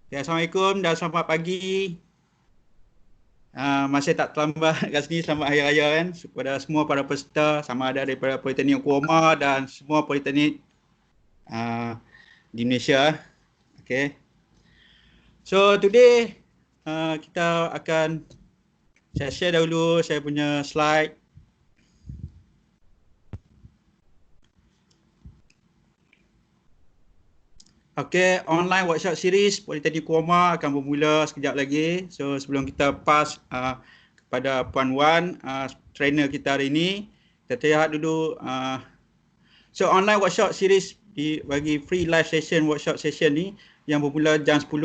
Ya, Assalamualaikum dan selamat pagi. Masih tak terlambat kat sini, selamat Hari Raya kan kepada semua para peserta, sama ada daripada Politeknik Oklahoma dan semua politeknik uh, di Malaysia. Okay. So today kita akan saya share dahulu saya punya slide. Okay, online workshop series Politeknik Oklahoma akan bermula sekejap lagi. So sebelum kita pass kepada Puan Wan, trainer kita hari ini, kita lihat dulu. So online workshop series bagi free live session workshop session ni yang bermula jam 10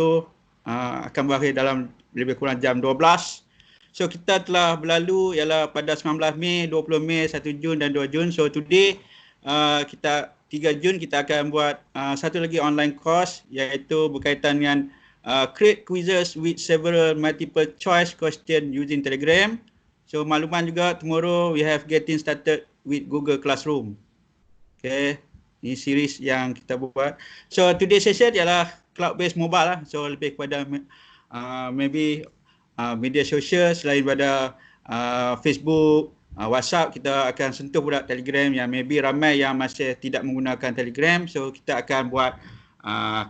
akan berakhir dalam lebih kurang jam 12. So kita telah berlalu ialah pada 19 Mei, 20 Mei, 1 Jun dan 2 Jun. So today kita 3 Jun kita akan buat satu lagi online course iaitu berkaitan dengan create quizzes with several multiple choice question using Telegram. So makluman juga tomorrow we have getting started with Google Classroom. Okay, ini series yang kita buat. So today session ialah cloud based mobile lah. So lebih kepada maybe media sosial selain daripada Facebook, WhatsApp, kita akan sentuh pula Telegram yang maybe ramai yang masih tidak menggunakan Telegram. So kita akan buat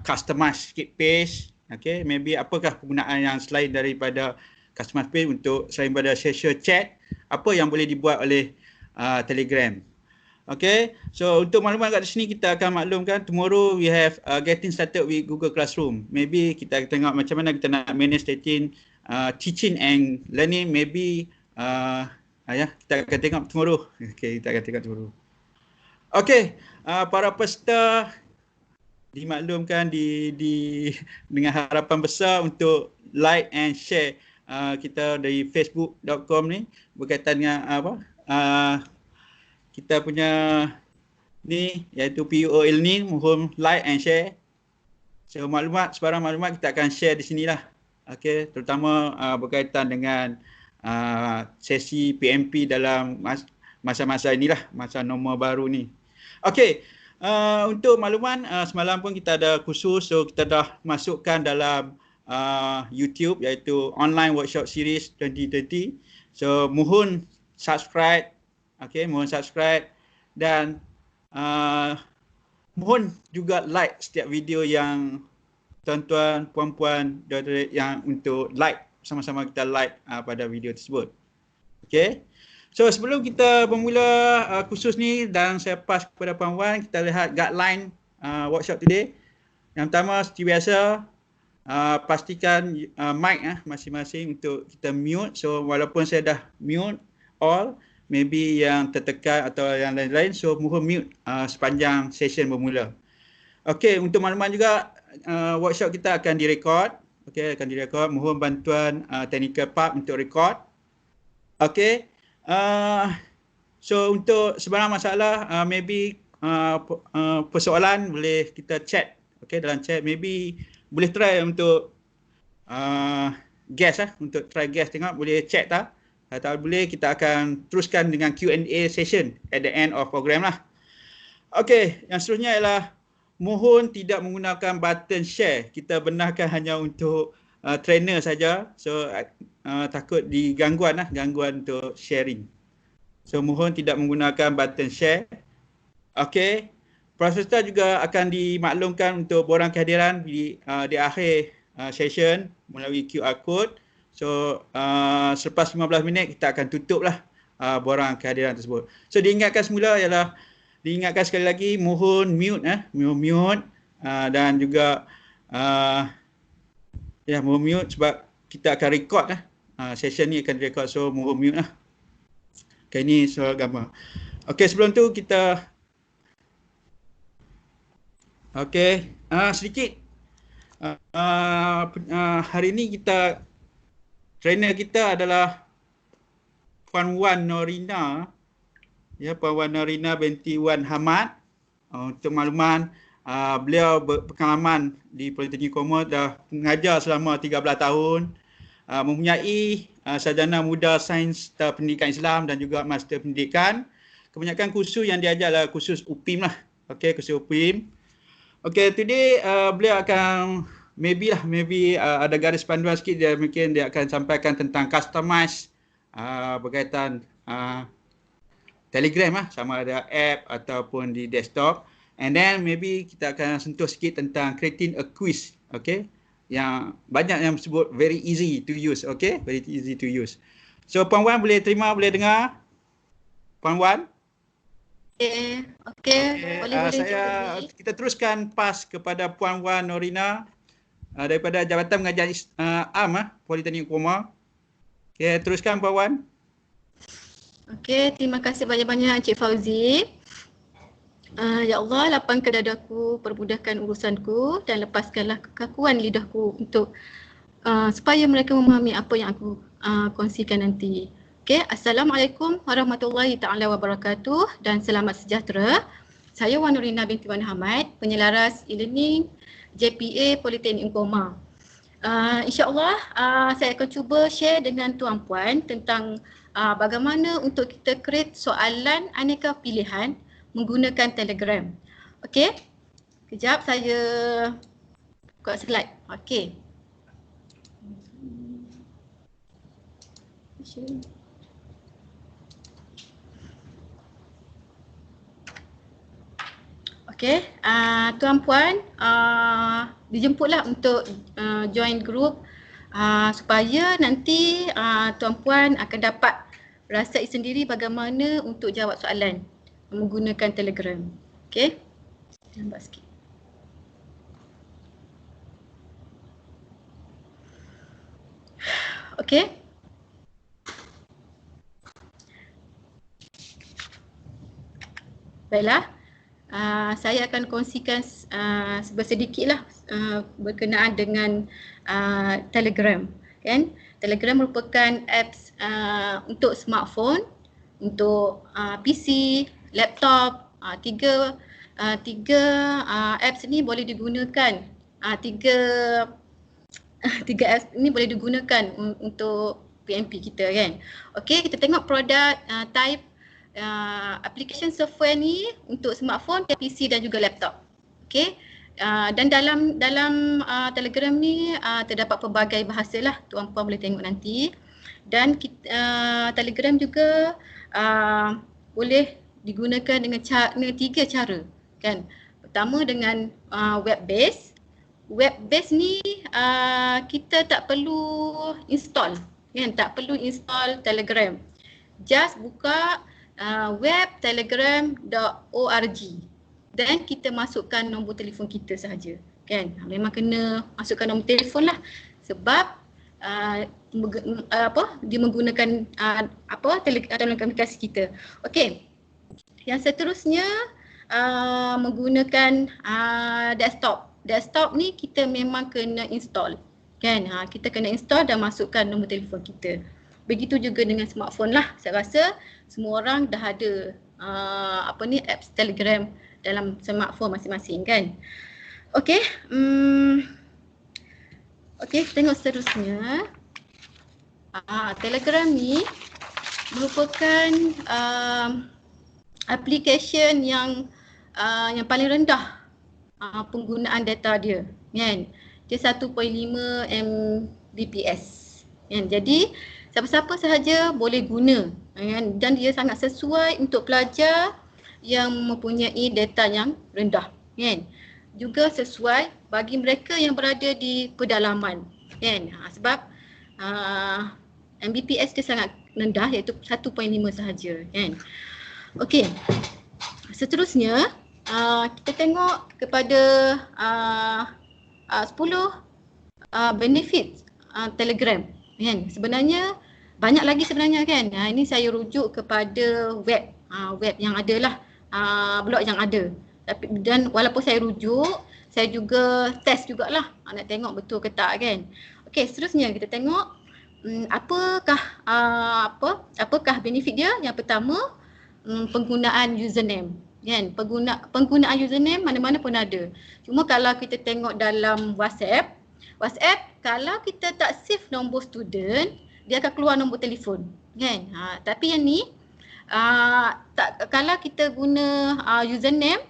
customize sikit page. Okay, maybe apakah penggunaan yang selain daripada customize page untuk selain daripada social chat, apa yang boleh dibuat oleh Telegram. Okay, so untuk makluman kat sini kita akan maklumkan tomorrow we have getting started with Google Classroom. Maybe kita tengok macam mana kita nak manage teaching and learning. Maybe kita akan tengok tomorrow. Okay, kita akan tengok tomorrow. Okay, para peserta dimaklumkan dengan harapan besar untuk like and share kita dari facebook.com ni berkaitan dengan apa kita punya ni iaitu PUOL ni, mohon like and share. So sebarang maklumat kita akan share di sinilah. Okey, terutama berkaitan dengan sesi PMP dalam masa-masa inilah, masa normal baru ni. Okey, untuk makluman semalam pun kita ada kursus, so kita dah masukkan dalam YouTube iaitu Online Workshop Series 2020. So mohon subscribe. Okay, mohon subscribe dan mohon juga like setiap video yang tuan-tuan, puan-puan yang untuk like, sama-sama kita like pada video tersebut. Okay, so sebelum kita bermula kursus ni dan saya pass kepada Puan Wan, kita lihat guideline workshop today. Yang pertama, seperti biasa, pastikan mic masing-masing untuk kita mute. So walaupun saya dah mute all, maybe yang tertekan atau yang lain-lain, so mohon mute sepanjang session bermula. Okey, untuk makluman juga workshop kita akan direkod. Okey, akan direkod. Mohon bantuan technical part untuk record. Okey. So untuk sebarang masalah maybe persoalan boleh kita chat. Okey, dalam chat maybe boleh try untuk guest untuk try guest tengok boleh chat tak. Kalau boleh kita akan teruskan dengan Q&A session at the end of program lah. Okey, yang seterusnya ialah mohon tidak menggunakan button share. Kita benarkan hanya untuk trainer saja. So takut digangguan gangguan untuk sharing. So mohon tidak menggunakan button share. Okey. Peserta juga akan dimaklumkan untuk borang kehadiran di akhir session melalui QR code. So selepas 15 minit kita akan tutuplah borang kehadiran tersebut. So diingatkan semula ialah diingatkan sekali lagi mohon mute mute dan juga mohon mute sebab kita akan record session ni akan record, so mohon mute lah. Okay, ni soal gambar. Okay, sebelum tu kita sedikit hari ni kita trainer kita adalah Puan Wan Norina. Ya, Puan Wan Norina binti Wan Hamad. Untuk makluman, beliau berpengalaman di Politeknik Oklahoma, dah mengajar selama 13 tahun. Mempunyai sarjana muda sains pendidikan Islam dan juga master pendidikan. Kebanyakan kursus yang diajar adalah kursus UPIM lah. Okey, kursus UPIM. Okey, today beliau akan maybe ada garis panduan sikit, dia mungkin dia akan sampaikan tentang customize berkaitan Telegram sama ada app ataupun di desktop. And then maybe kita akan sentuh sikit tentang creating a quiz, okay? Yang banyak yang sebut very easy to use, okay? Very easy to use. So Puan Wan boleh terima, boleh dengar? Puan Wan? Okay. Boleh. Kita teruskan pas kepada Puan Wan Norina daripada Jabatan Mengajar Am Politeknik Koma. Okay, teruskan Puan Wan. Okey, terima kasih banyak-banyak Encik Fauzi. Ya Allah, lapangkan dadaku, permudahkan urusanku dan lepaskanlah kekakuan lidahku untuk supaya mereka memahami apa yang aku kongsikan nanti. Okey, Assalamualaikum warahmatullahi taala wabarakatuh dan selamat sejahtera. Saya Wan Nurina binti Wan Hamad, penyelaras e-learning JPA Politeknik Koma. InsyaAllah saya akan cuba share dengan tuan puan tentang bagaimana untuk kita create soalan aneka pilihan menggunakan Telegram. Okey. Kejap saya buka slide. Okey. Okey, tuan puan dijemputlah untuk join group supaya nanti tuan puan akan dapat rasai sendiri bagaimana untuk jawab soalan menggunakan Telegram. Okey. Nampak sikit. Okey. Baiklah. Saya akan kongsikan sedikitlah berkenaan dengan Telegram. Kan? Telegram merupakan apps untuk smartphone, untuk PC, laptop. Tiga apps ni boleh digunakan. Tiga apps ni boleh digunakan untuk PMP kita kan. Okey, kita tengok produk type application software ni untuk smartphone, PC dan juga laptop. Okey. Dan dalam Telegram ni terdapat pelbagai bahasa lah, tuan puan boleh tengok nanti. Dan Telegram juga boleh digunakan dengan tiga cara kan. Pertama dengan web base. Web base ni kita tak perlu install kan, tak perlu install Telegram. Just buka web.telegram.org dan kita masukkan nombor telefon kita sahaja kan. Memang kena masukkan nombor telefon lah sebab dia menggunakan telekomunikasi kita. Okey. Yang seterusnya menggunakan desktop. Desktop ni kita memang kena install kan. Kita kena install dan masukkan nombor telefon kita. Begitu juga dengan smartphone lah. Saya rasa semua orang dah ada apps Telegram dalam smartphone masing-masing kan. Okey. Okey, tengok seterusnya. Telegram ni merupakan application yang paling rendah penggunaan data dia kan. Dia 1.5 Mbps kan. Jadi siapa-siapa sahaja boleh guna kan? Dan dia sangat sesuai untuk pelajar yang mempunyai data yang rendah kan. Juga sesuai bagi mereka yang berada di pedalaman kan. Sebab Mbps dia sangat rendah iaitu 1.5 sahaja kan. Okey. Seterusnya kita tengok kepada 10 benefit Telegram kan. Sebenarnya banyak lagi sebenarnya kan. Ini saya rujuk kepada web yang ada lah, blog yang ada. Dan walaupun saya rujuk, saya juga test jugalah nak tengok betul ke tak kan. Okey, seterusnya kita tengok apakah benefit dia. Yang pertama, penggunaan username kan. Penggunaan username mana-mana pun ada. Cuma kalau kita tengok dalam WhatsApp kalau kita tak save nombor student, dia akan keluar nombor telefon kan. Tapi yang ni kalau kita guna username,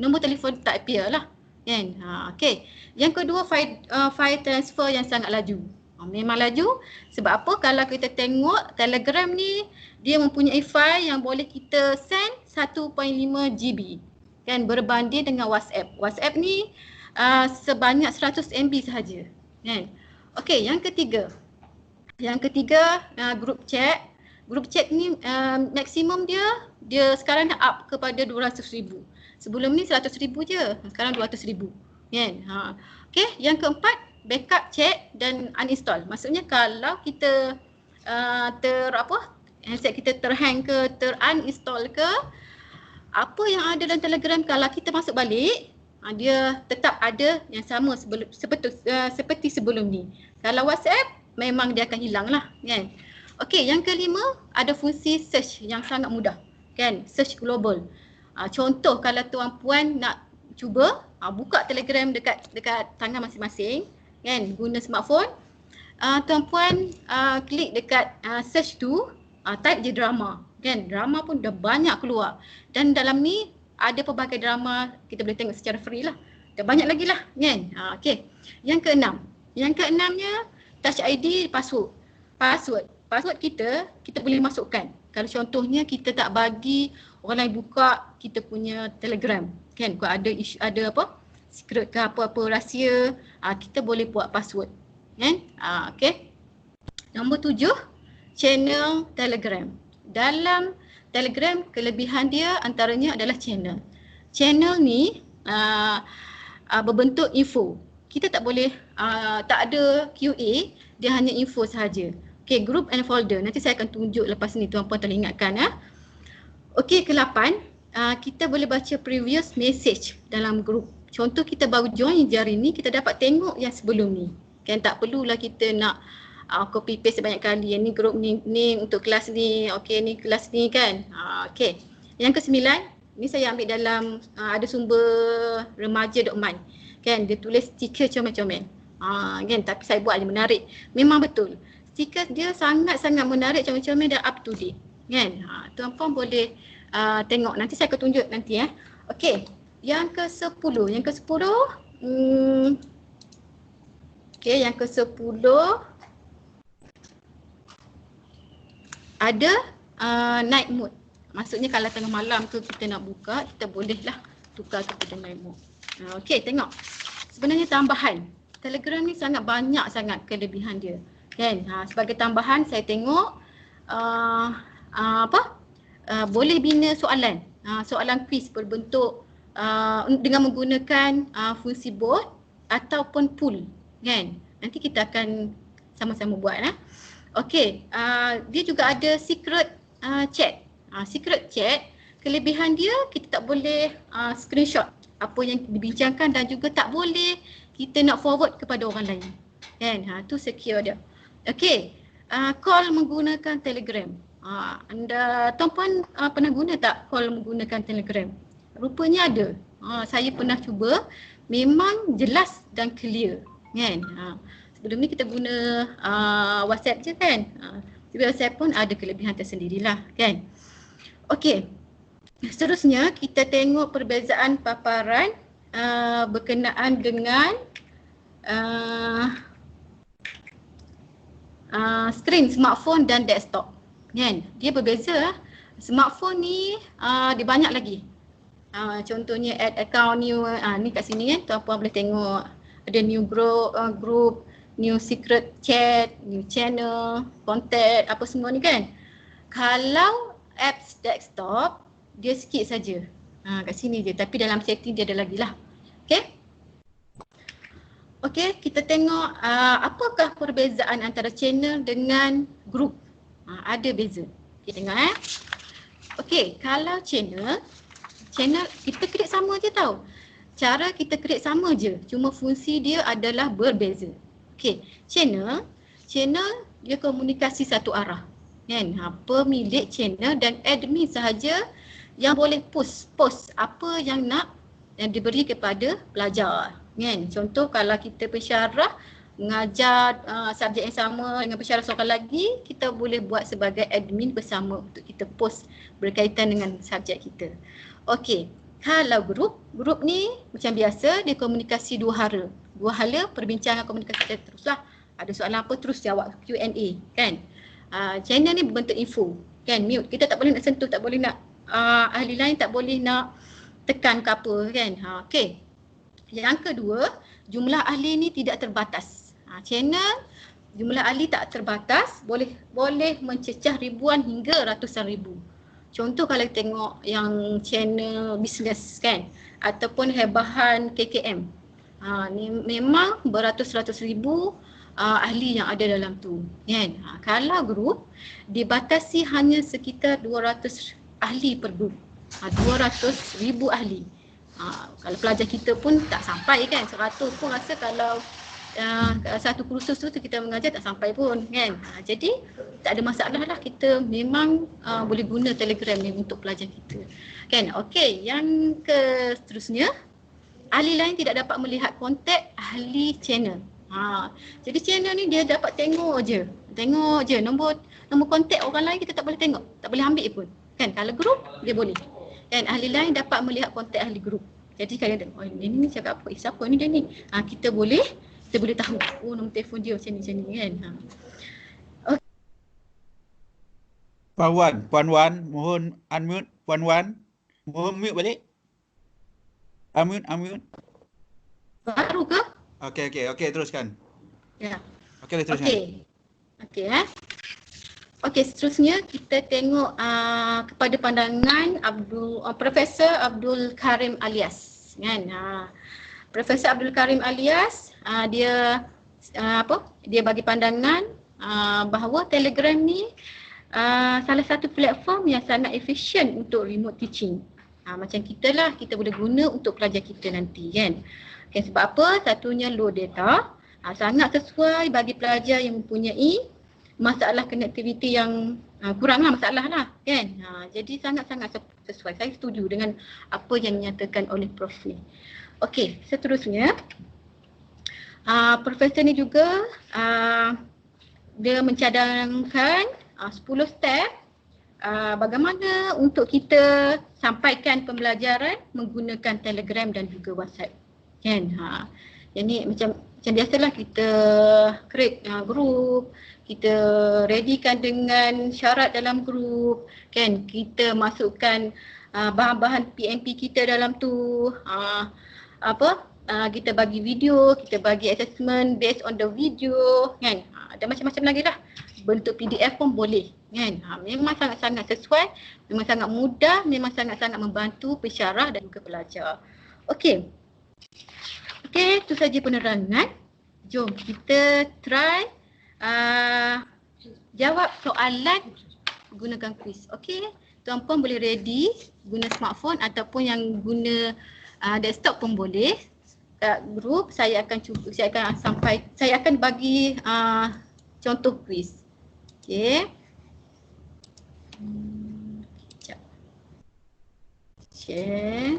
nombor telefon tak appear lah Kan? Okey. Yang kedua, file transfer yang sangat laju. Memang laju sebab apa? Kalau kita tengok Telegram ni dia mempunyai file yang boleh kita send 1.5 GB. Kan, berbanding dengan WhatsApp. WhatsApp ni sebanyak 100 MB sahaja. Kan? Okey, yang ketiga. Yang ketiga, group chat. Group chat ni maksimum dia sekarang dah up kepada 200,000. Sebelum ni 100,000 je, sekarang 200,000. Kan? Okey, yang keempat, backup chat dan uninstall. Maksudnya kalau kita handset kita terhang ke, teruninstall ke, apa yang ada dalam Telegram kalau kita masuk balik, dia tetap ada yang sama seperti sebelum ni. Kalau WhatsApp memang dia akan hilang lah, kan. Okey, yang kelima, ada fungsi search yang sangat mudah, kan, search global. Contoh kalau tuan-puan nak cuba buka Telegram dekat tangan masing-masing, kan, guna smartphone, tuan-puan klik dekat search tu, type je drama, kan, drama pun dah banyak keluar. Dan dalam ni ada pelbagai drama kita boleh tengok secara free lah. Dah banyak lagi lah, kan. Okey. Yang keenamnya Touch ID, Password kita boleh masukkan. Kalau contohnya kita tak bagi orang lain buka kita punya Telegram, kan, kalau ada apa secret ke apa-apa rahsia, kita boleh buat password, kan. Okey. Nombor 7, channel Telegram. Dalam Telegram kelebihan dia antaranya adalah channel. Channel ni berbentuk info. Kita tak boleh tak ada QA, dia hanya info sahaja. Okey, group and folder. Nanti saya akan tunjuk lepas ni, tuan-puan tolong ingatkan ya. Okey, ke-8, kita boleh baca previous message dalam group. Contoh kita baru join je hari ni, kita dapat tengok yang sebelum ni. Kan, tak perlulah kita nak copy paste banyak kali. Yang ni group ni untuk kelas ni, okey ni kelas ni, kan. Okey. Yang ke-9, ni saya ambil dalam ada sumber remaja.my. Kan, dia tulis stiker comel-comel. Kan, tapi saya buat je menarik. Memang betul. Stiker dia sangat-sangat menarik, comel-comel dan up to date. Kan? Tuan-puan boleh tengok. Nanti saya akan tunjuk nanti ya. Okey. Yang ke-10. Okey, yang ke-10 ada night mode. Maksudnya kalau tengah malam tu kita nak buka, kita bolehlah tukar kepada night mode. Okey, tengok. Sebenarnya tambahan. Telegram ni sangat banyak sangat kelebihan dia. Kan? Sebagai tambahan saya tengok boleh bina soalan. Soalan quiz berbentuk dengan menggunakan fungsi bot ataupun pool. Kan? Nanti kita akan sama-sama buat. Okey, dia juga ada secret chat. Secret chat, kelebihan dia kita tak boleh screenshot apa yang dibincangkan dan juga tak boleh kita nak forward kepada orang lain. Kan? Tu secure dia. Okey, call menggunakan Telegram. Tuan-puan pernah guna tak call menggunakan Telegram? Rupanya ada. Saya pernah cuba, memang jelas dan clear. Kan? Sebelum ni kita guna WhatsApp je, kan. Tapi WhatsApp pun ada kelebihan tersendirilah, kan. Okey. Seterusnya kita tengok perbezaan paparan berkenaan dengan skrin smartphone dan desktop. Kan? Dia berbeza. Smartphone ni dia banyak lagi. Contohnya add account new, ni kat sini kan, tuan-puan boleh tengok ada new group, new secret chat, new channel, contact, apa semua ni, kan. Kalau apps desktop dia sikit saja. Kat sini je, tapi dalam setting dia ada lagi lah. Okey. Okey, kita tengok apakah perbezaan antara channel dengan group. Ada beza. Kita tengok Okey, kalau channel kita create sama je tau. Cara kita create sama je, cuma fungsi dia adalah berbeza. Okey, channel dia komunikasi satu arah. Kan? Pemilik channel dan admin sahaja yang boleh post apa yang diberi kepada pelajar. Kan? Contoh kalau kita pensyarah mengajar subjek yang sama dengan pensyarah seorang lagi, kita boleh buat sebagai admin bersama untuk kita post berkaitan dengan subjek kita. Okey, Kalau grup ni macam biasa dia komunikasi dua hala perbincangan komunikasi secara teruslah. Ada soalan apa terus jawab Q&A kan. Channel ni berbentuk info kan, mute. Kita tak boleh nak sentuh, tak boleh nak ahli lain tak boleh nak tekan ke apa kan. Okey. Yang kedua, jumlah ahli ni tidak terbatas. Channel jumlah ahli tak terbatas, boleh mencecah ribuan hingga ratusan ribu. Contoh kalau tengok yang channel bisnes kan, ataupun hebahan KKM. Ni memang beratus-ratus ribu ahli yang ada dalam tu kan. Kalau grup dibatasi hanya sekitar 200 ahli per grup. 200,000 ahli. Kalau pelajar kita pun tak sampai kan, 100 pun rasa kalau satu kursus tu kita mengajar tak sampai pun kan. Jadi tak ada masalah lah, kita memang boleh guna Telegram ni untuk pelajar kita kan. Okey, yang seterusnya, ahli lain tidak dapat melihat kontak ahli channel. Jadi channel ni dia dapat tengok je nombor kontak orang lain kita tak boleh tengok, tak boleh ambil pun kan. Kalau grup dia boleh kan, ahli lain dapat melihat kontak ahli grup. Jadi kalau dia ni cakap apa, siapa ni dia ni, kita boleh tahu nombor telefon dia macam ni kan. Puan Wan, mohon unmute. Puan Wan, mohon mute balik. Unmute. Baru ke? Okey, teruskan. Ya. Okey, teruskan. Okey, seterusnya kita tengok kepada pandangan Profesor Abdul Karim Alias kan. Profesor Abdul Karim Alias dia bagi pandangan bahawa Telegram ni salah satu platform yang sangat efisien untuk remote teaching. Macam kita lah, kita boleh guna untuk pelajar kita nanti kan. Sebab apa? Satunya low data, sangat sesuai bagi pelajar yang mempunyai masalah connectivity yang kurang lah, masalah lah kan. Jadi sangat-sangat sesuai. Saya setuju dengan apa yang dinyatakan oleh Prof ni. Okey, seterusnya Profesor ni juga dia mencadangkan 10 step bagaimana untuk kita sampaikan pembelajaran menggunakan Telegram dan juga WhatsApp kan. Jadi macam biasalah, kita create group, kita readykan dengan syarat dalam group kan, kita masukkan bahan-bahan PMP kita dalam tu, kita bagi video, kita bagi assessment based on the video kan. Ada macam-macam lagi lah, bentuk PDF pun boleh kan. Memang sangat-sangat sesuai, memang sangat mudah, memang sangat-sangat membantu pensyarah dan juga pelajar. Okey, itu saja penerangan. Jom kita try jawab soalan gunakan quiz. Okey, tuan-puan boleh ready guna smartphone ataupun yang guna desktop pun boleh. Kat grup saya akan bagi contoh quiz. Okey. Sekejap. Share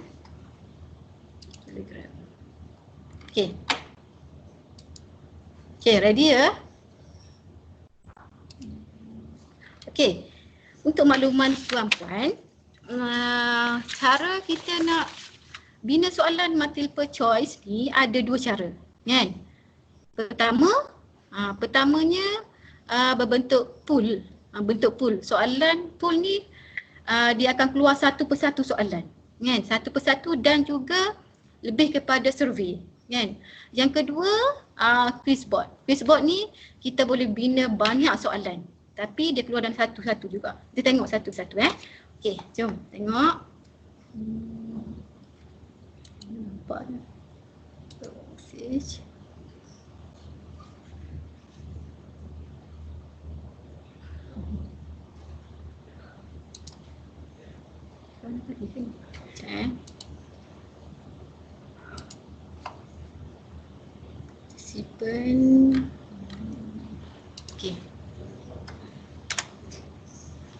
Telegram. Okey, ready ya? Okey, untuk makluman tuan-puan, cara kita nak bina soalan multiple choice ni ada dua cara kan. Pertamanya berbentuk pool. Bentuk pool. Soalan pool ni dia akan keluar satu persatu soalan kan, satu persatu, dan juga lebih kepada survey kan. Yang kedua quizboard. Quizboard ni kita boleh bina banyak soalan tapi dia keluar dalam satu-satu juga. Kita tengok satu-satu Okey, jom tengok. Nampak dah. Message.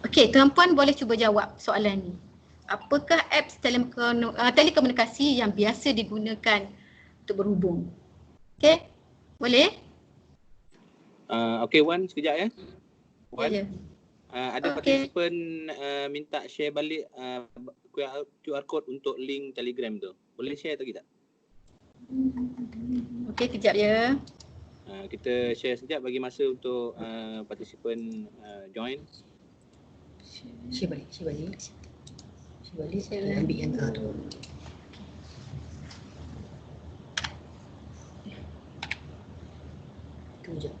Okey, tuan-puan boleh cuba jawab soalan ni. Apakah apps telekomunikasi yang biasa digunakan untuk berhubung? Okey, boleh? Okey Wan, sekejap ya. Wan. Ya. Ada Okey. partisipan minta share balik QR code untuk link Telegram tu. Boleh share atau tidak? Okey, kejap ya. Kita share sekejap bagi masa untuk partisipan join. Share balik. Share Ambil yang tu. Tunggu jap.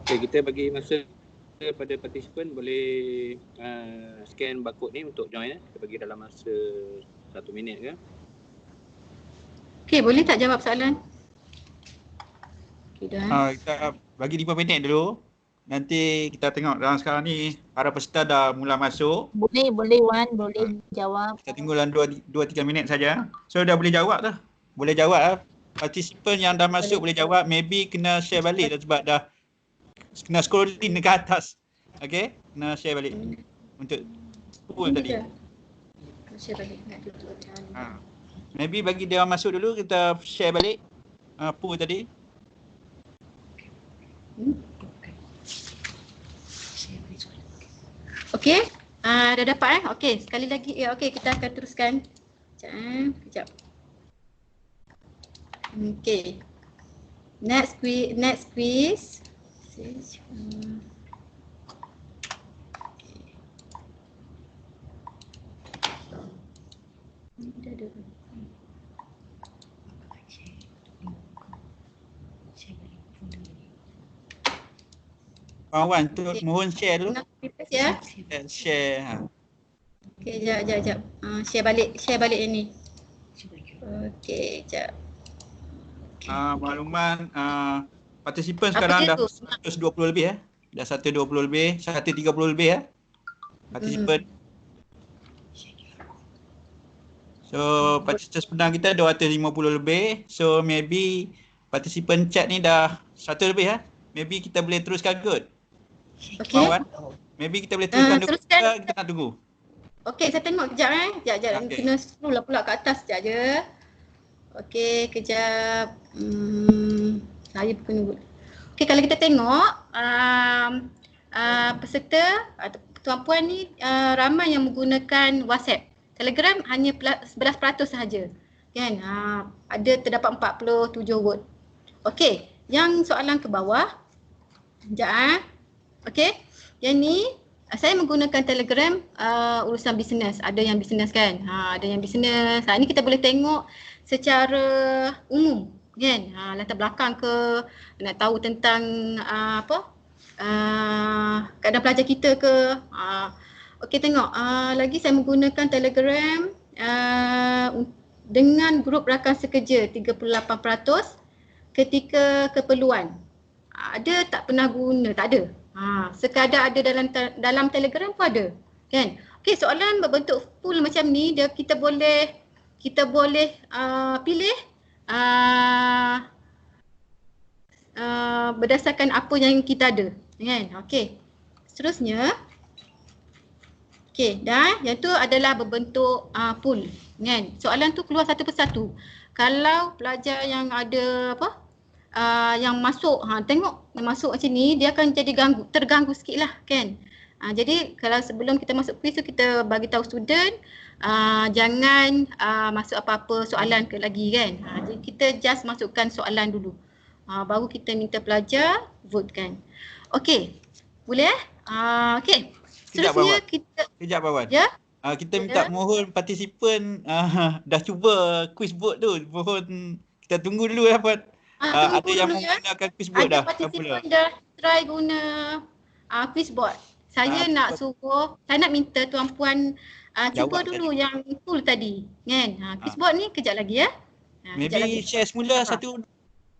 Okay, kita bagi masa pada partisipan boleh scan barcode ni untuk join. Kita bagi dalam masa 1 minit ke. Okey, boleh tak jawab soalan? Okey dah. Kita bagi 5 minit dulu. Nanti kita tengok dalam sekarang ni para peserta dah mula masuk. Boleh Wan, boleh jawab. Kita tunggu dalam 2-3 minit saja. So dah boleh jawab dah. Boleh jawab lah. Partisipan yang dah masuk boleh jawab. Maybe kena share balik dah sebab dah kena scrolling dekat atas. Okay? Kena share balik. Untuk pool tadi. Share balik nak tutup. Maybe bagi dia masuk dulu kita share balik pool tadi. Okey. Dah dapat Okey, sekali lagi. Okey, kita akan teruskan. Kejap. Okey. Next quiz. Kawan tu mohon share dulu. Ya. Share. Okey, jap. Share balik yang ni. Okey, jap. Makluman partisipan sekarang dah 120 lebih Dah 120 lebih, 130 lebih partisipan. So partisipan sebenar kita 250 lebih. So maybe partisipan chat ni dah 100 lebih Maybe kita boleh teruskan kot. Okey. Maybe kita boleh teruskan dulu. Teruskan. Kita nak tunggu. Okey, saya tengok kejap Kejap. Okey. Kena scroll pula kat atas sekejap je. Okey, kejap. Saya kena buat. Okey, kalau kita tengok peserta tuan-puan ni ramai yang menggunakan WhatsApp. Telegram hanya 11% sahaja. Kan? Terdapat 47 vote. Okey, yang soalan ke bawah. Sekejap Okey, yang ni saya menggunakan Telegram urusan bisnes. Ada yang bisnes kan? Ada yang bisnes. Ini kita boleh tengok secara umum kan? Latar belakang ke, nak tahu tentang keadaan pelajar kita ke. Okey, tengok. Lagi saya menggunakan Telegram dengan grup rakan sekerja 38% ketika keperluan. Ada tak pernah guna? Tak ada. Sekadar ada dalam Telegram pun ada. Kan? Okey, soalan berbentuk pool macam ni kita boleh pilih berdasarkan apa yang kita ada. Kan? Okey. Seterusnya yang tu adalah berbentuk pool. Kan? Soalan tu keluar satu persatu. Kalau pelajar yang ada yang masuk, tengok yang masuk macam ni, dia akan jadi terganggu sikit lah kan. Jadi kalau sebelum kita masuk quiz tu kita bagi tahu student jangan masuk apa-apa soalan ke lagi kan. Jadi kita just masukkan soalan dulu. Baru kita minta pelajar vote kan. Okey. Boleh okey. Seterusnya kita Kejap Bawan. Ya. Kita minta mohon partisipan dah cuba quiz board tu. Mohon kita tunggu dulu Puan. Ada yang menggunakan quiz board dah. Ada partisipan dah try guna quiz board. Saya nak suruh, saya nak minta tuan-puan cuba dulu tadi yang pool tadi kan. Quiz board ni kejap lagi ya. Maybe lagi share semula satu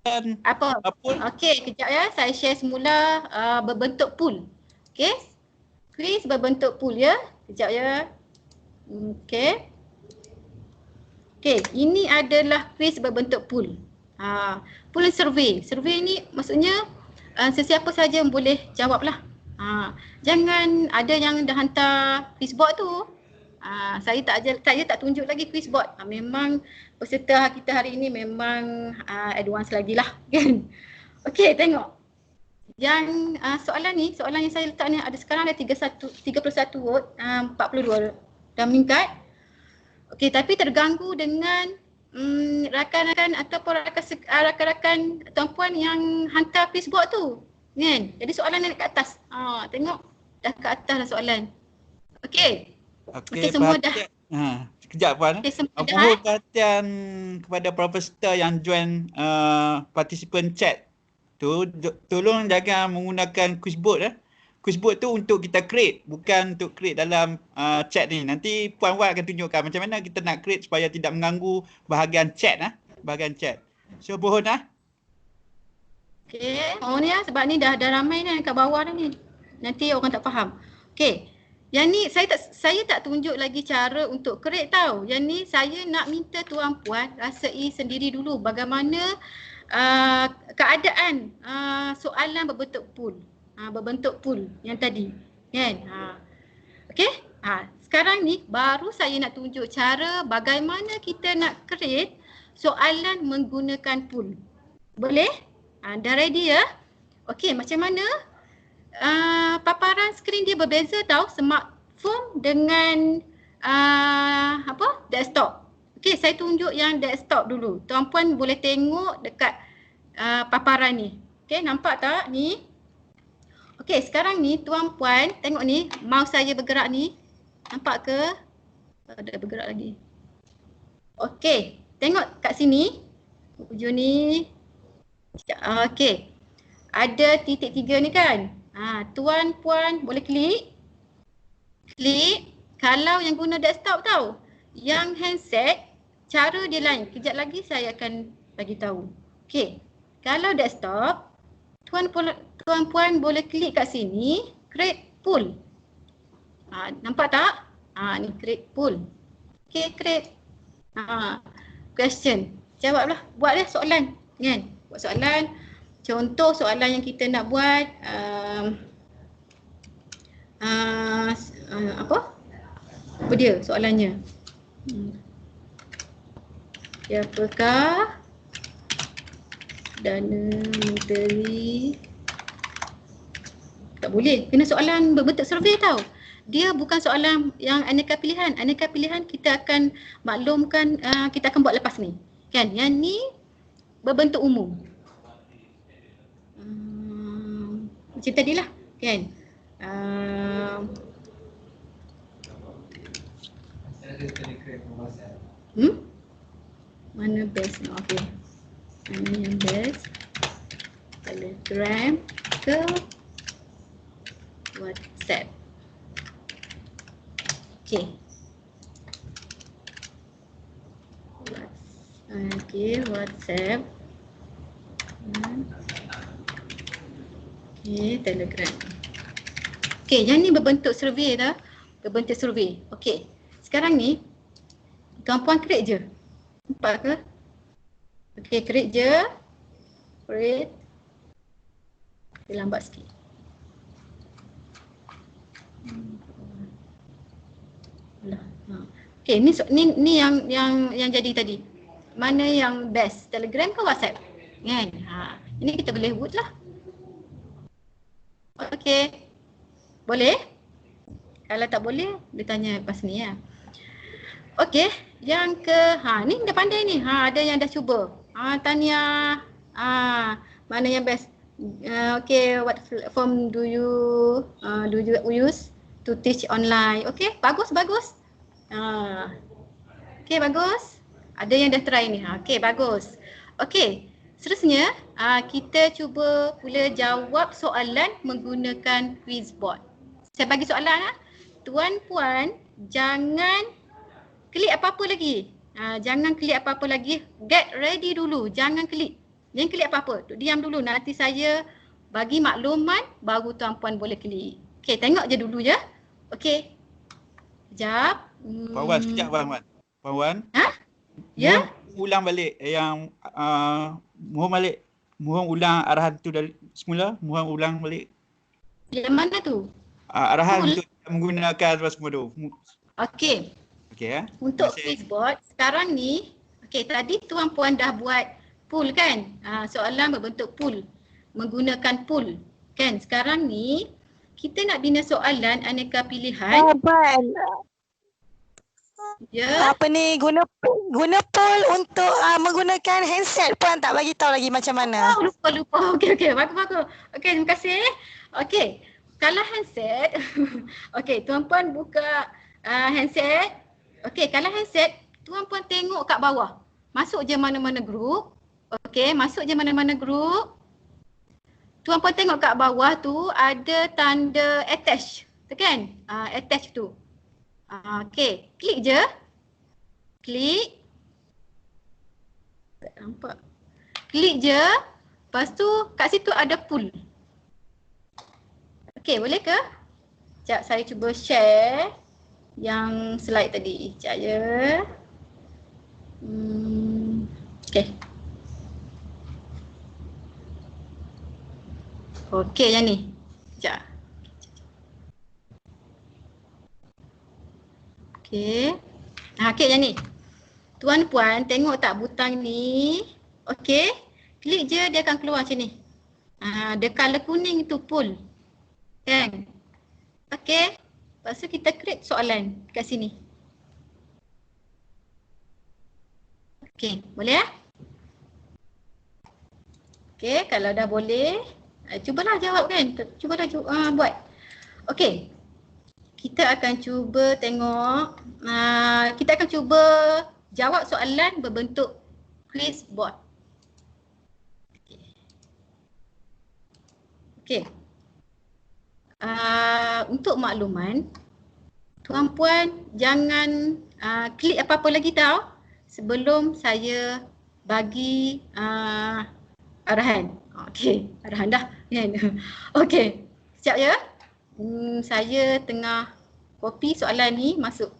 dan apa? Okey, kejap ya. Saya share semula berbentuk pool. Okey. Quiz berbentuk pool ya. Kejap ya. Okey. Okey, ini adalah quiz berbentuk pool. Pool survey. Survey ni maksudnya sesiapa saja yang boleh jawab lah. Jangan ada yang dah hantar quiz board tu. Saya tak tunjuk lagi quiz board. Memang peserta kita hari ini memang advance lagi lah kan. Okey, tengok. Yang soalan yang saya letak ni ada sekarang ada 31 vote, 42 dah meningkat. Okey, tapi terganggu dengan rakan-rakan ataupun rakan-rakan tuan-puan yang hantar quiz board tu. Kan? Jadi soalan ni kat atas. Tengok dah kat atas dah soalan. Okey. Okey, semua dah. Sekejap Puan. Okey, semua dah. Mohon perhatian kepada para peserta yang join participant chat tu, tolong jangan menggunakan quiz board. Quiz board tu untuk kita create, bukan untuk create dalam chat ni. Nanti Puan Wan akan tunjukkan macam mana kita nak create supaya tidak mengganggu bahagian chat. Bahagian chat. So mohon Okey, ni sebab ni dah ramai ni kat bawah dah ni. Nanti orang tak faham. Okey. Yang ni saya tak tunjuk lagi cara untuk create tau. Yang ni saya nak minta tuan-puan rasai sendiri dulu bagaimana keadaan soalan berbentuk pool yang tadi. Kan? Okey? Sekarang ni baru saya nak tunjuk cara bagaimana kita nak create soalan menggunakan pool. Boleh? Dah ready ya? Okey, macam mana? Paparan skrin dia berbeza tau, smartphone dengan desktop. Okey, saya tunjuk yang desktop dulu. Tuan-puan boleh tengok dekat paparan ni. Okey, nampak tak ni? Okey, sekarang ni tuan-puan tengok ni, mouse saya bergerak ni. Nampak ke? Ada bergerak lagi. Okey, tengok kat sini. Hujung ni. Okey. Ada titik 3 ni kan? Tuan-puan boleh klik. Kalau yang guna desktop tau, yang handset cara dia lain. Kejap lagi saya akan bagi tahu. Okey. Kalau desktop, tuan-puan boleh klik kat sini, create pool. Nampak tak? Ni create pool. Okey, create. Question. Jawablah. Buatlah soalan, kan? Buat soalan. Contoh soalan yang kita nak buat apa dia soalannya? Siapakah Dana Menteri? Tak boleh. Kena soalan berbentuk survey tau. Dia bukan soalan yang aneka pilihan. Aneka pilihan kita akan maklumkan, kita akan buat lepas ni. Kan? Yang ni berbentuk umum. Macam tadilah, kan? Mana best? Okey. Mana yang best? Telegram ke WhatsApp? Okey. WhatsApp. Okey, Telegram. Okey, yang ni berbentuk survey dah. Berbentuk survey. Okey. Sekarang ni tuan-puan create je. Nampak ke? Okey, create je. Create. Dia lambat sikit. Okey, ni yang jadi tadi. Mana yang best? Telegram ke WhatsApp? Kan? Ini kita boleh buat lah. Okey. Boleh? Kalau tak boleh, dia tanya lepas ni ya. Okey, yang ke ni dah pandai ni. Ada yang dah cuba. Tanya. Mana yang best? Okey, what platform do you use to teach online? Okey, bagus. Okey, bagus. Ada yang dah try ni. Okey, bagus. Okey. Seterusnya, kita cuba pula jawab soalan menggunakan quiz board. Saya bagi soalan. Tuan-puan jangan klik apa-apa lagi. Jangan klik apa-apa lagi. Get ready dulu. Jangan klik. Jangan klik apa-apa. Diam dulu. Nanti saya bagi makluman baru tuan-puan boleh klik. Okey, tengok je dulu ya. Okey. Sekejap. Puan Wan, sekejap Puan Wan. Ya? Ulang balik yang mohon ulang arahan tu dari semula. Mohon ulang balik. Yang mana tu? Arahan untuk menggunakan semua tu. Okey. Okey ya. Untuk Terima kasih. Quizboard sekarang ni, okey tadi tuan puan dah buat pool kan? Soalan berbentuk pool. Menggunakan pool. Kan? Sekarang ni kita nak bina soalan aneka pilihan. Abang, Ya. apa ni guna pool untuk menggunakan handset pun tak bagi tahu lagi macam mana. Oh, lupa. Okey. Bagus. Okey, terima kasih. Okey. Kalau handset, okey, tuan puan buka handset. Okey, kalau handset, tuan puan tengok kat bawah. Masuk je mana-mana grup. Okey, masuk je mana-mana grup. Tuan puan tengok kat bawah tu ada tanda attach. Tu kan? Attach tu. Okey, klik je. Klik. Tak nampak. Klik je. Lepas tu kat situ ada pool. Okey, boleh ke? Sekejap saya cuba share yang slide tadi. Sekejap je. Okey. Okey yang ni. Sekejap. Okey. Okey yang ni. Tuan puan tengok tak butang ni. Okey. Klik je dia akan keluar macam ni. Dia color kuning tu pool. Kan? Okey. Lepas tu kita create soalan kat sini. Okey, boleh ya? Okey, kalau dah boleh, cubalah jawab kan. Cubalah buat. Okey. Kita akan cuba tengok, kita akan cuba jawab soalan berbentuk quiz board. Okey. Untuk makluman, tuan puan jangan klik apa-apa lagi tau sebelum saya bagi arahan. Okey, arahan dah kan. Okey, sekejap ya. Saya tengah copy soalan ni masuk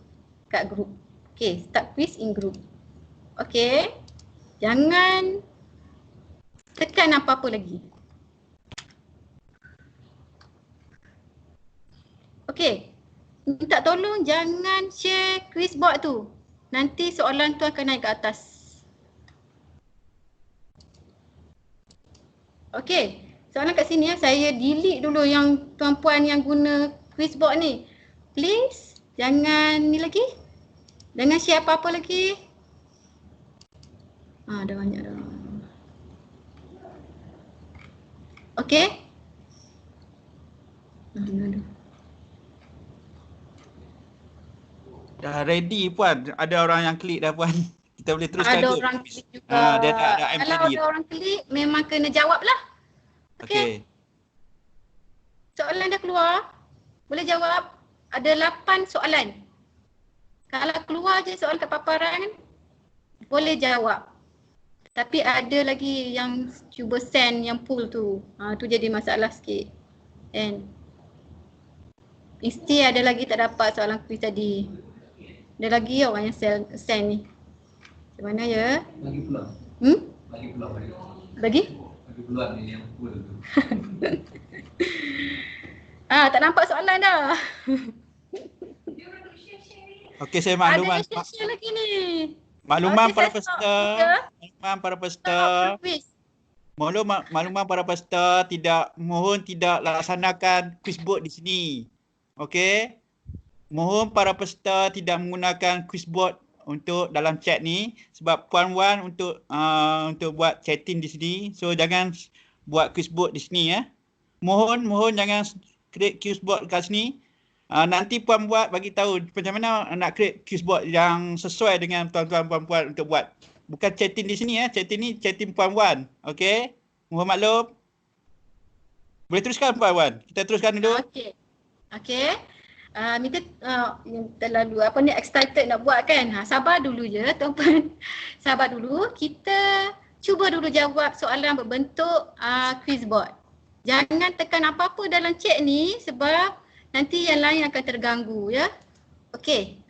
kat grup. Okey, start quiz in group. Okey. Jangan tekan apa-apa lagi. Okey. Minta tolong jangan share quiz board tu. Nanti soalan tu akan naik ke atas. Okey. Soalan kat sini ya, saya delete dulu yang tuan-puan yang guna quiz board ni. Please, jangan ni lagi. Jangan share apa-apa lagi. Dah banyak dah. Okey. Dah ready puan. Ada orang yang klik dah puan. Kita boleh teruskan Ada ke? orang klik juga. Dia ada Kalau ada orang klik, memang kena jawab lah. Okey. Soalan dah keluar. Boleh jawab. Ada 8 soalan. Kalau keluar je soalan kat paparan, boleh jawab. Tapi ada lagi yang cuba send yang pool tu. Tu jadi masalah sikit. Kan? Mesti ada lagi tak dapat soalan quiz tadi. Ada lagi orang yang send ni. Macam mana ya? Bagi pula. Bagi pula. Bagi? Bagi pula ni yang full tu. Tak nampak soalan dah. Okey, saya makluman. Ada share lagi ni. Makluman Okey, para saya peserta. stop. Makluman para peserta. Quiz. Makluman para peserta mohon tidak laksanakan quiz board di sini. Okey. Mohon para peserta tidak menggunakan quiz board untuk dalam chat ni sebab Puan Wan untuk buat chatting di sini. So jangan buat quiz board di sini ya. Mohon jangan create quiz board kat sini. Nanti Puan buat bagi tahu macam mana nak create quiz board yang sesuai dengan tuan-tuan puan-puan untuk buat. Bukan chatting di sini ya. Chatting ni chatting Puan Wan. Okey. Mohon maklum. Boleh teruskan Puan Wan. Kita teruskan dulu. Okey. Minta terlalu excited nak buat kan. Sabar dulu je tuan-puan. Sabar dulu. Kita cuba dulu jawab soalan berbentuk quiz board. Jangan tekan apa-apa dalam chat ni sebab nanti yang lain akan terganggu ya. Okey.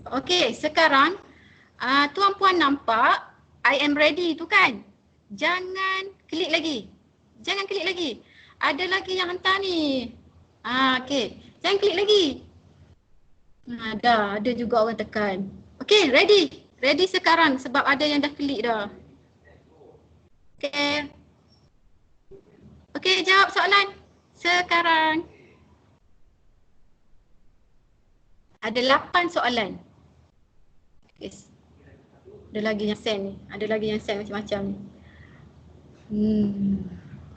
Okey, sekarang tuan-puan nampak I am ready tu kan? Jangan klik lagi. Ada lagi yang hantar ni. Okey. Jangan klik lagi. Dah, ada juga orang tekan. Okay, ready? Ready sekarang sebab ada yang dah klik dah. Okay. Okay, jawab soalan sekarang. Ada 8 soalan. Okay. Ada lagi yang send ni. Ada lagi yang send macam-macam ni.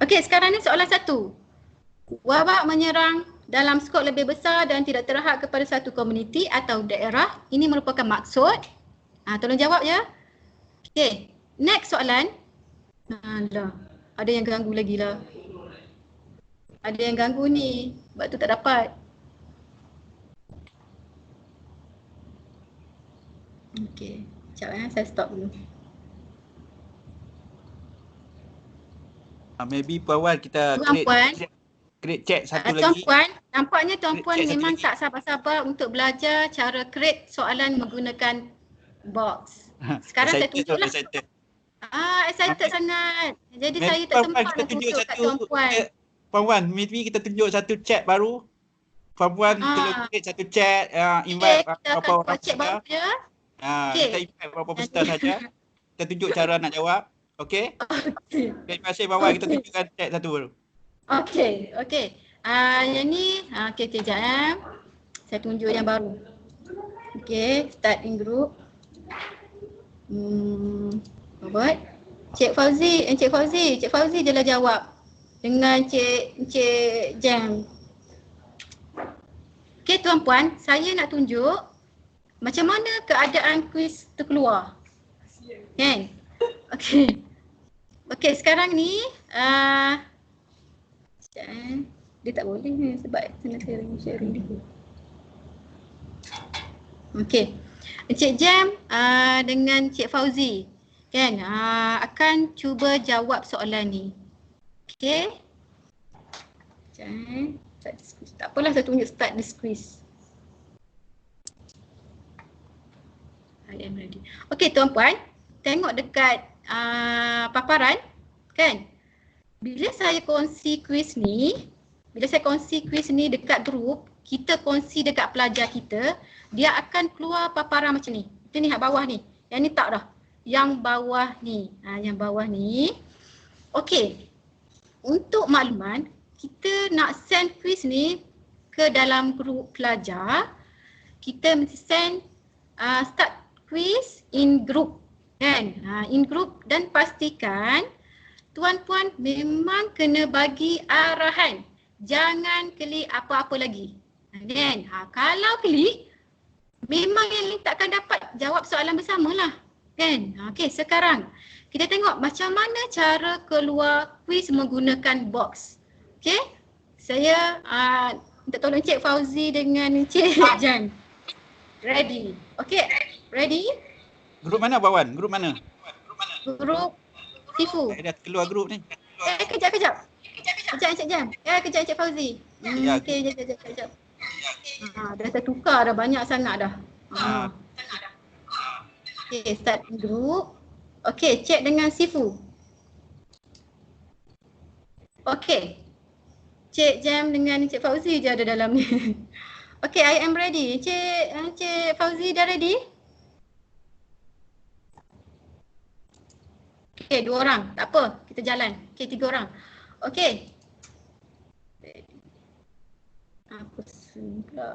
Okay, sekarang ni soalan 1. Wabak menyerang dalam skop lebih besar dan tidak terhad kepada satu komuniti atau daerah. Ini merupakan maksud. Tolong jawab ya. Okay, next soalan. Dah, ada yang ganggu lagi lah. Ada yang ganggu ni, sebab tu tak dapat. Okay, sekejap saya stop dulu. Maybe Puan Wan kita create chat satu lagi. Tuan-puan, nampaknya tuan-puan Create memang satu tak sabar-sabar untuk belajar cara create soalan menggunakan box. Sekarang saya tunjuklah. Excited sangat. Jadi saya tak sempat nak tunjuk kat tuan-puan. Puan Wan, maybe kita tunjuk satu chat baru. Puan Wan tolong create satu chat, invite berapa orang chat baru je. Kita invite berapa peserta saja. Kita tunjuk cara nak jawab. Okey? Terima kasih Puan Wan, kita tunjukkan chat satu baru. Okey. Yang ni, kejap ya. Saya tunjuk yang baru. Okey, start in group. Buat. Cik Fauzi je lah jawab. Dengan Cik Jam. Okey tuan-puan, saya nak tunjuk macam mana keadaan kuis tu keluar. Kan? Okey, sekarang ni dia tak boleh ni sebab saya sharing dia. Okey. Encik Jam dengan Cik Fauzi kan akan cuba jawab soalan ni. Okey. Tak apalah saya tunjuk start this quiz. I am ready. Okey tuan-puan, tengok dekat paparan kan. Bila saya kongsi quiz ni dekat grup, kita kongsi dekat pelajar kita, dia akan keluar paparan macam ni. Macam ni kat bawah ni. Yang ni tak dah. Yang bawah ni. Yang bawah ni. Okey. Untuk makluman, kita nak send quiz ni ke dalam grup pelajar. Kita mesti send start quiz in group kan. In group dan pastikan tuan-puan memang kena bagi arahan. Jangan klik apa-apa lagi. Kan? Kalau klik, memang yang lain takkan dapat jawab soalan bersamalah. Kan? Okey, sekarang kita tengok macam mana cara keluar quiz menggunakan box. Okey? Saya minta tolong Cik Fauzi dengan Cik Jan. Ready? Okey, ready? Grup mana Puan Wan? Grup mana? Grup Sifu. Dah keluar grup ni. Kejap. Kejap Cik Jan. Kejap Cik Fauzi. Okey, kejap. Dah saya tukar dah banyak sangat dah. Okey, start group. Okey, cek dengan Sifu. Okey. Cik Jam dengan Cik Fauzi je ada dalam ni. Okey, I am ready. Cik Fauzi dah ready? Okey, 2 orang. Tak apa, kita jalan. Okey, 3 orang. Okey. Apa pula?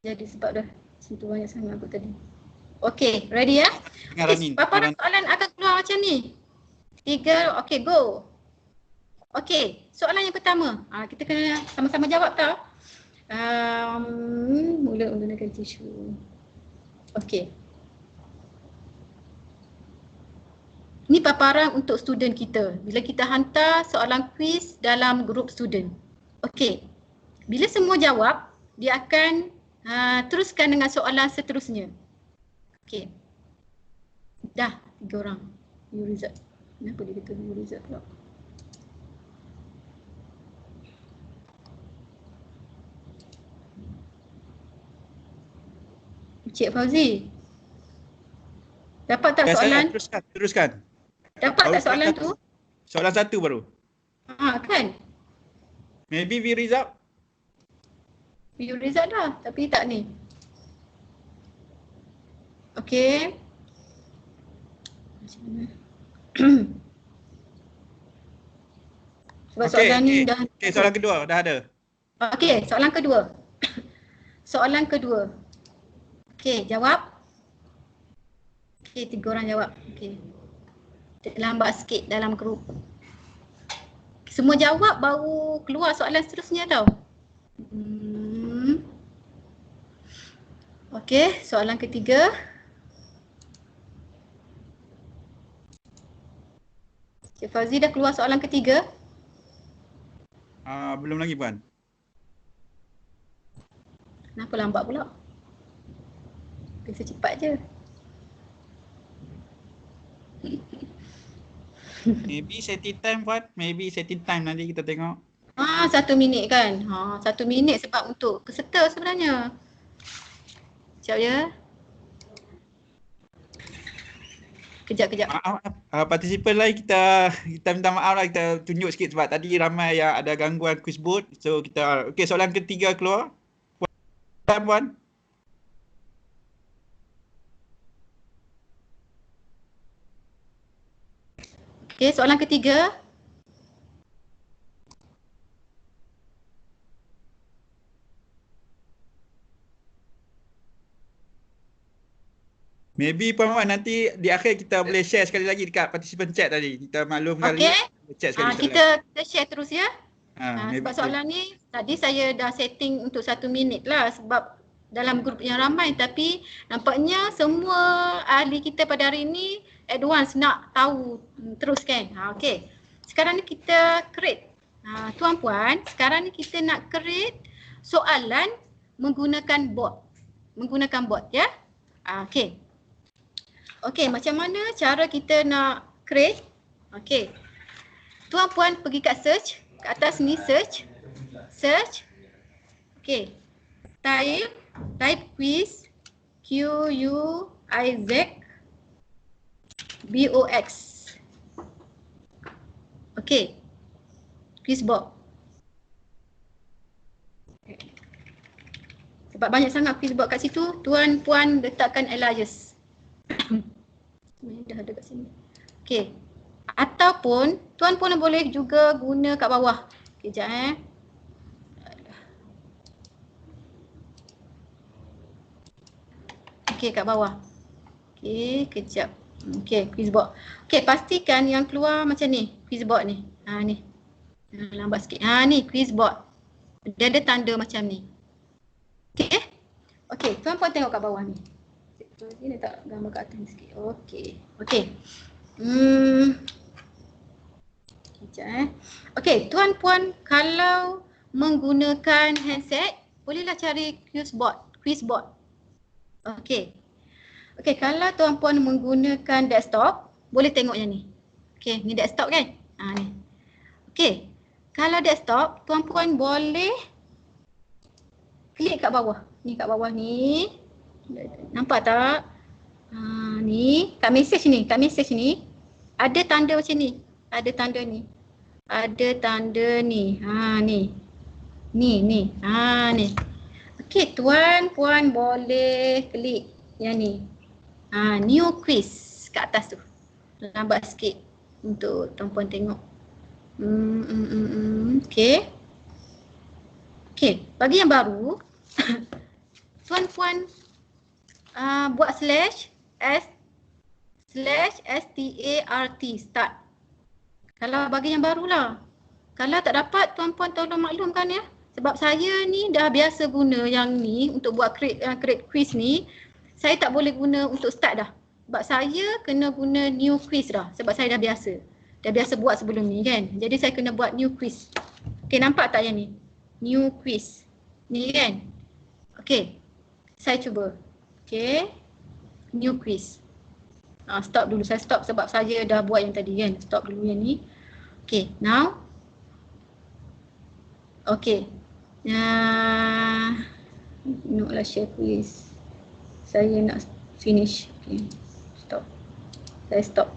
Jadi sebab dah situ banyak sangat aku tadi. Okey, ready ya? Paparan soalan akan keluar macam ni. 3, okey, go. Okey, soalan yang pertama. Kita kena sama-sama jawab tau. Mula menggunakan tisu. Okey. Ni paparan untuk student kita. Bila kita hantar soalan quiz dalam grup student. Okey. Bila semua jawab, dia akan teruskan dengan soalan seterusnya. Okey. Dah 3 orang. You result. Kenapa dia kata you result pula? Cik Fauzi. Dapat tak soalan? Teruskan. Dapat tak soalan tu? Soalan 1 baru. Kan? Maybe view result. View result dah, tapi tak ni. Okey. Macam mana? Sebab soalan ni dah. Okey, soalan kedua dah ada. Okey, soalan kedua. Soalan kedua. Okey, jawab. Okey, 3 orang jawab. Okey. Lambat sikit dalam grup. Semua jawab baru keluar soalan seterusnya tau. Okey, soalan ketiga. Cik Fauzi dah keluar soalan ketiga? Belum lagi Puan. Kenapa lambat pula? Biasa cepat je. Maybe setting time Puan. Maybe setting time nanti kita tengok. 1 minit kan? 1 minit sebab untuk peserta sebenarnya. Sekejap ya. Kejap. Partisipan lain kita minta maaf lah, kita tunjuk sikit sebab tadi ramai yang ada gangguan quiz board. So kita, okey, soalan ketiga keluar. Puan. Okey, soalan ketiga. Maybe Puan nanti di akhir kita boleh share sekali lagi dekat participant chat tadi. Kita maklum kali. Okey. Chat sekali. Kita share terus ya. Maybe Sebab soalan ni tadi saya dah setting untuk 1 minit lah sebab dalam grup yang ramai, tapi nampaknya semua ahli kita pada hari ni advance nak tahu terus kan. Okey. Sekarang ni kita create. Tuan puan, sekarang ni kita nak create soalan menggunakan bot. Menggunakan bot ya. Okey. Okey, macam mana cara kita nak create? Okey. Tuan puan pergi kat search, kat atas ni search. Okey. Type quiz, QUIZ BOX. Okey. Quiz box. Sebab banyak sangat quiz box kat situ, tuan puan letakkan alias. Dah ada kat sini. Okey. Ataupun tuan pun boleh juga guna kat bawah. Kejap Okey, kat bawah. Okey, kejap. Okey, quiz box. Okey, pastikan yang keluar macam ni, quiz box ni. Ni. Lambat sikit. Ni quiz box. Dia ada tanda macam ni. Okey. Okey, tuan puan tengok kat bawah ni. Ini letak gambar kat atas sikit. Okey. Sekejap Okey, tuan puan kalau menggunakan handset, bolehlah cari quiz board. Okey. Okey, kalau tuan puan menggunakan desktop, boleh tengok yang ni. Okey, ni desktop kan? Ni. Okey. Kalau desktop, tuan puan boleh klik kat bawah. Ni kat bawah ni. Nampak tak? Ni kat message ni, ada tanda macam ni. Ada tanda ni. Ni. Ni. Okey, tuan puan boleh klik yang ni. New quiz kat atas tu. Lambat sikit untuk tuan puan tengok. Okey. Okey, bagi yang baru tuan puan buat /start. Kalau bagi yang barulah. Kalau tak dapat, tuan puan tolong maklumkan ya. Sebab saya ni dah biasa guna yang ni untuk buat create quiz ni. Saya tak boleh guna untuk start dah. Sebab saya kena guna new quiz dah. Sebab saya dah biasa. Dah biasa buat sebelum ni kan. Jadi saya kena buat new quiz. Okey, nampak tak yang ni? New quiz. Ni kan? Okey. Saya cuba. Okey. New quiz. Stop dulu. Saya stop sebab saya dah buat yang tadi kan. Stop dulu yang ni. Okey. Now. Okey. Nak share quiz. Saya nak finish. Okey. Stop. Saya stop.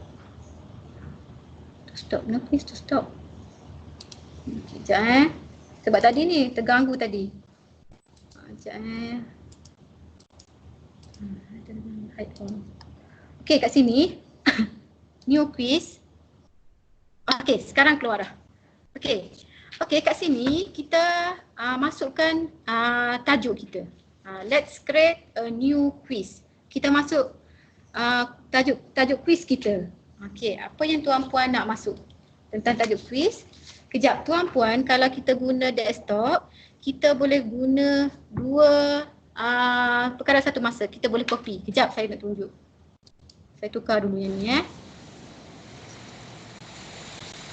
Stop. No quiz to stop. Sekejap Sebab tadi ni terganggu tadi. Sekejap Okey, kat sini new quiz. Okey, sekarang keluar dah. Okey. Okey, kat sini kita masukkan tajuk kita. Let's create a new quiz. Kita masuk tajuk quiz kita. Okey, apa yang tuan-puan nak masuk tentang tajuk quiz? Kejap, tuan-puan, kalau kita guna desktop, kita boleh guna dua perkara satu masa. Kita boleh copy. Kejap, saya nak tunjuk. Saya tukar dulu yang ni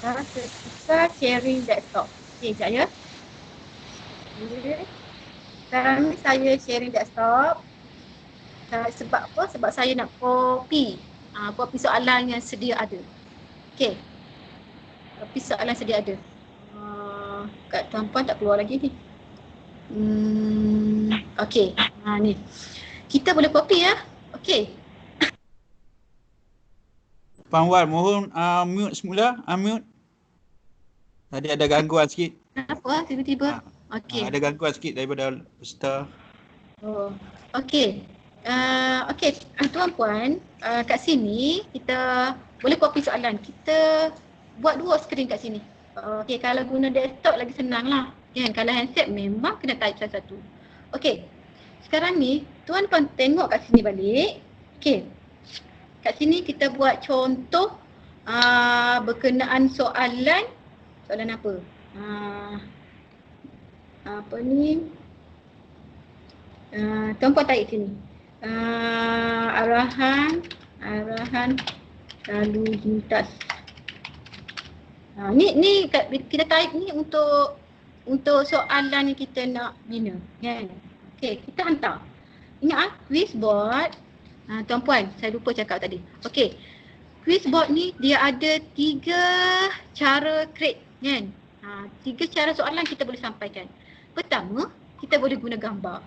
Sekarang saya tukar sharing desktop. Okey, sekejap ya. Sekarang ni saya sharing desktop. Sebab apa? Sebab saya nak copy. Copy soalan yang sedia ada. Okey. Copy soalan sedia ada. Kat tuan-puan tak keluar lagi ni. Okey. Ni. Kita boleh copy ya. Okey. Puan Wan, mohon mute semula. Unmute. Tadi ada gangguan sikit. Kenapa tiba-tiba? Okey. Ada gangguan sikit daripada peserta. Oh. Okey. Okey, tuan-puan, kat sini kita boleh copy soalan. Kita buat dua skrin kat sini. Okey, kalau guna desktop lagi senang lah. Kan? Kalau handset memang kena type satu-satu. Okey. Sekarang ni tuan-puan tengok kat sini balik. Okey. Kat sini kita buat contoh berkenaan soalan apa? Apa ni? Tuan-puan tarik sini. Arahan lalu lintas. Ni kita tarik ni untuk soalan yang kita nak bina, kan? Okey, kita hantar. Ingat quiz board. Tuan-puan, saya lupa cakap tadi. Okey. Quiz board ni dia ada 3 cara create, kan? 3 cara soalan kita boleh sampaikan. Pertama, kita boleh guna gambar.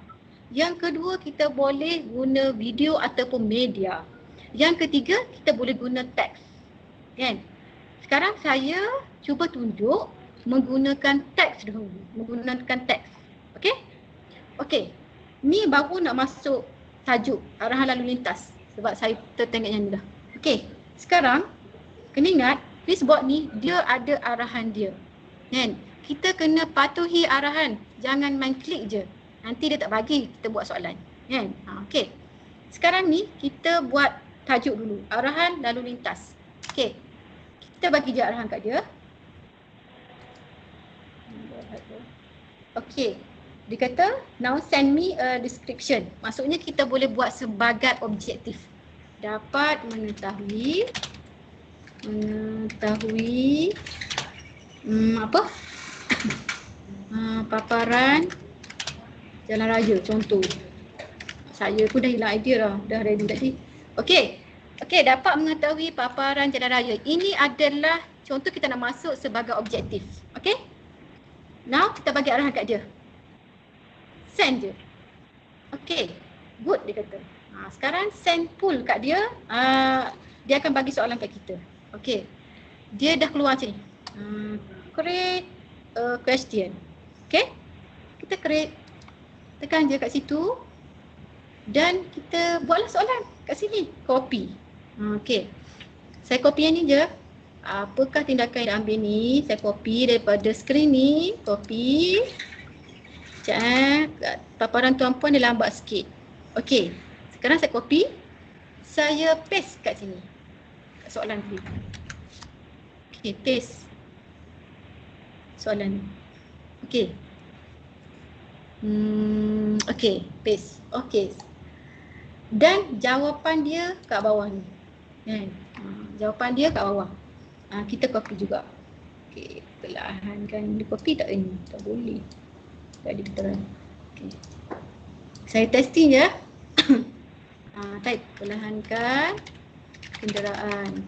Yang kedua, kita boleh guna video ataupun media. Yang ketiga, kita boleh guna teks. Kan? Sekarang saya cuba tunjuk menggunakan teks dulu. Menggunakan teks. Okey? Okey. Ni baru nak masuk tajuk arahan lalu lintas. Sebab saya tertengok yang ni dah. Okey. Sekarang, kena ingat, quiz board ni dia ada arahan dia. Kan? Kita kena patuhi arahan. Jangan main klik je. Nanti dia tak bagi kita buat soalan. Kan? Okey. Sekarang ni kita buat tajuk dulu. Arahan lalu lintas. Okey. Kita bagi je arahan kat dia. Okey. Dia kata, now send me a description. Maksudnya kita boleh buat sebagai objektif. Dapat mengetahui apa? Paparan jalan raya, contoh. Saya pun dah hilang idea dah ready tadi. Okey. Okey, dapat mengetahui paparan jalan raya. Ini adalah contoh kita nak masuk sebagai objektif. Okey? Now kita bagi arahan kat dia. Send je. Okey. Good dia kata. Sekarang send pull kat dia. Dia akan bagi soalan kat kita. Okey. Dia dah keluar macam ni. Create a question. Okey. Kita create. Tekan je kat situ. Dan kita buatlah soalan kat sini. Copy. Okey. Saya copy yang ni je. Apakah tindakan yang ambil ni? Saya copy daripada skrin ni. Copy. Sekejap. Paparan tuan-puan dia lambat sikit. Okey. Sekarang saya copy. Saya paste kat sini. Kat soalan tadi. Okey, paste. Soalan ni. Okey. Okey, paste. Okey. Dan jawapan dia kat bawah ni. Kan? Jawapan dia kat bawah. Kita copy juga. Okey, perlahankan. Dia copy tak ini? Tak boleh. Tak ada keterangan. Okay. Saya testing je. Type perlahankan kenderaan.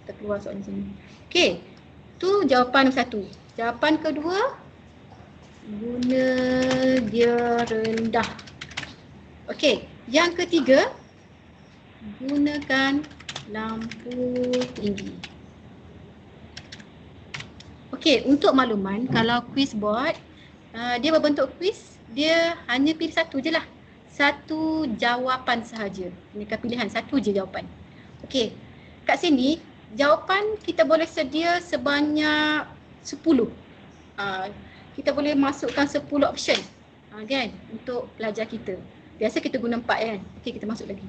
Kita keluar soalan sini. Okey. Tu jawapan satu. Jawapan kedua, guna dia rendah. Okey. Yang ketiga, gunakan lampu tinggi. Okey, untuk makluman, kalau quiz board, dia berbentuk quiz, dia hanya pilih satu je lah. Satu jawapan sahaja. Ini kan pilihan, satu je jawapan. Okey, kat sini, jawapan kita boleh sedia sebanyak 10. Kita boleh masukkan 10 option kan, untuk pelajar kita. Biasa kita guna 4 kan. Okey, kita masuk lagi.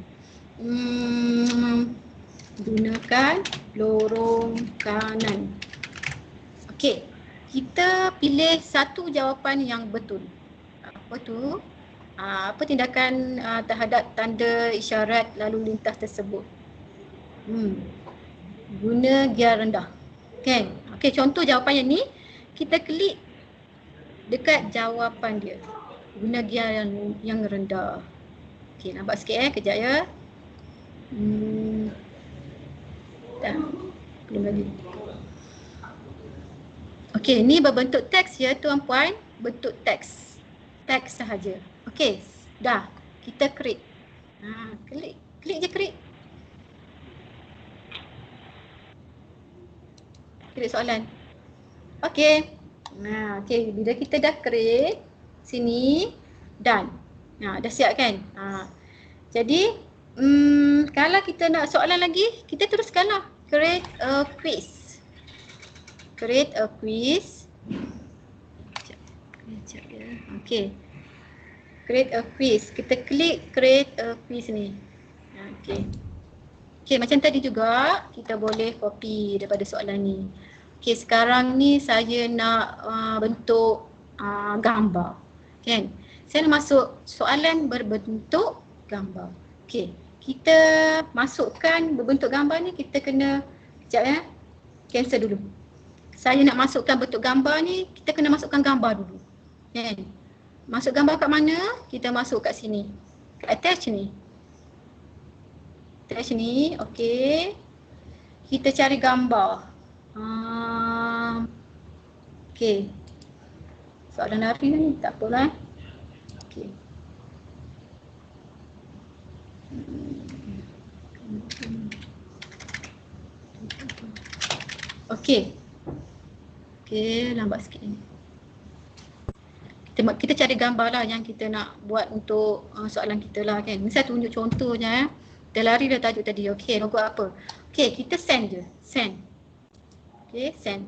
Gunakan lorong kanan. Okey, kita pilih satu jawapan yang betul. Apa tu? Apa tindakan terhadap tanda isyarat lalu lintas tersebut? Guna gear rendah. Kan? Okey, contoh jawapan yang ni, kita klik dekat jawapan dia. Guna gear yang rendah. Okey, nampak sikit kejap ya. Dah, belum lagi. Okey, ni berbentuk teks ya tuan-puan, bentuk teks. Teks sahaja. Okey, dah. Kita create. Klik je create. Create soalan. Okey. Okey, bila kita dah create sini, done. Dah siap kan? Jadi kalau kita nak soalan lagi, kita teruskanlah. Create a quiz. Create a quiz. Sekejap ya. Okey. Create a quiz. Kita klik create a quiz ni. Okey. Okey, macam tadi juga kita boleh copy daripada soalan ni. Okey, sekarang ni saya nak bentuk gambar. Kan? Saya nak masuk soalan berbentuk gambar. Okey. Kita masukkan berbentuk gambar ni, kita kena, sekejap ya, cancel dulu. Saya nak masukkan bentuk gambar ni, kita kena masukkan gambar dulu. Kan? Masuk gambar kat mana? Kita masuk kat sini. Kat attach ni. Attach ni, okey. Kita cari gambar. Okey. Soalan hari ni tak apalah. Okey. Okey. Okey, lambat sikit ni. Kita cari gambar lah yang kita nak buat untuk soalan kita lah kan. Ni saya tunjuk contohnya. Dah lari dah tajuk tadi. Okey, logo apa? Okey, kita send je. Send. Okey, send.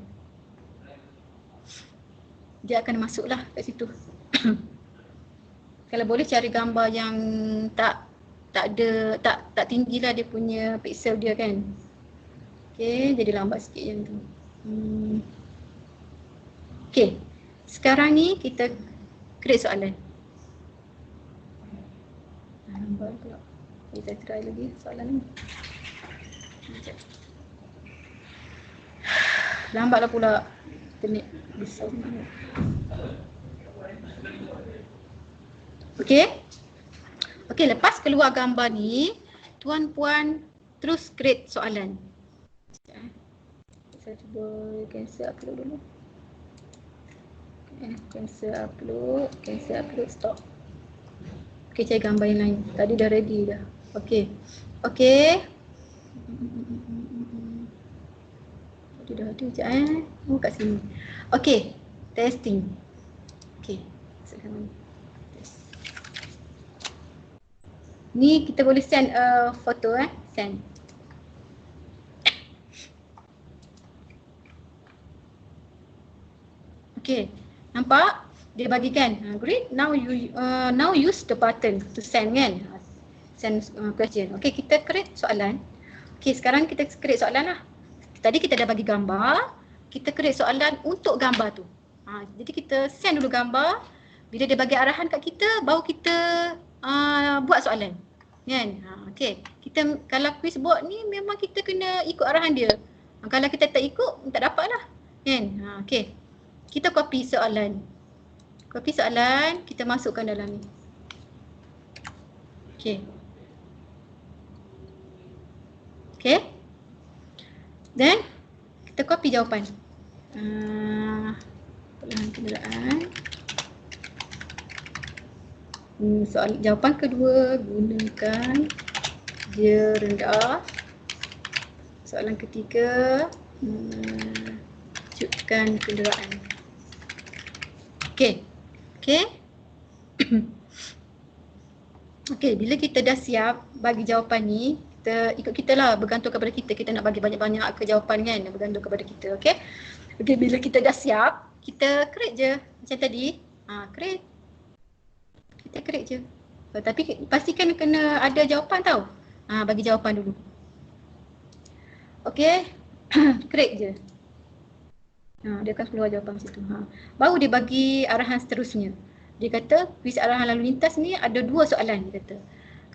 Dia akan masuk lah kat situ. Kalau boleh cari gambar yang tak tinggi lah dia punya pixel dia kan. Okey, jadi lambat sikit yang tu. Okey, sekarang ni kita create soalan. Lambat pula. Kita try lagi soalan ni. Sekejap. Lambatlah pula. Internet besar sangat. Okey. Okey, lepas keluar gambar ni, tuan-puan terus create soalan. Saya cuba cancel upload dulu. Cancel upload, stop. Okey, cari gambar yang lain. Tadi dah ready dah. Okey. Okey. Tadi dah ada sekejap kat sini. Okey, testing. Okey, sekarang ni kita boleh send foto send. Okey, nampak? Dia bagikan great, now use the button to send kan. Send question. Okey, kita create soalan. Okey, sekarang kita create soalan lah. Tadi kita dah bagi gambar, kita create soalan untuk gambar tu. Jadi kita send dulu gambar. Bila dia bagi arahan kat kita, baru kita buat soalan. Kan? Okey. Kita kalau quiz board ni memang kita kena ikut arahan dia. Kalau kita tak ikut, tak dapat lah. Kan? Okey. Kita copy soalan. Copy soalan, kita masukkan dalam ni. Okey. Okey. Then kita copy jawapan. Pelahan kenderaan. Soal jawapan kedua, gunakan gear rendah. Soalan ketiga, Tunjukkan kenderaan. Okey. Okey. Okey, bila kita dah siap bagi jawapan ni, kita ikut kita lah, bergantung kepada kita. Kita nak bagi banyak-banyak ke jawapan kan, bergantung kepada kita. Okey. Okey, bila kita dah siap, kita create je macam tadi. Create. Kita create je. Tapi pastikan kena ada jawapan tau. Bagi jawapan dulu. Okey. Create je. Dia akan keluar jawapan situ. Baru dia bagi arahan seterusnya. Dia kata kuis arahan lalu lintas ni ada 2 soalan dia kata.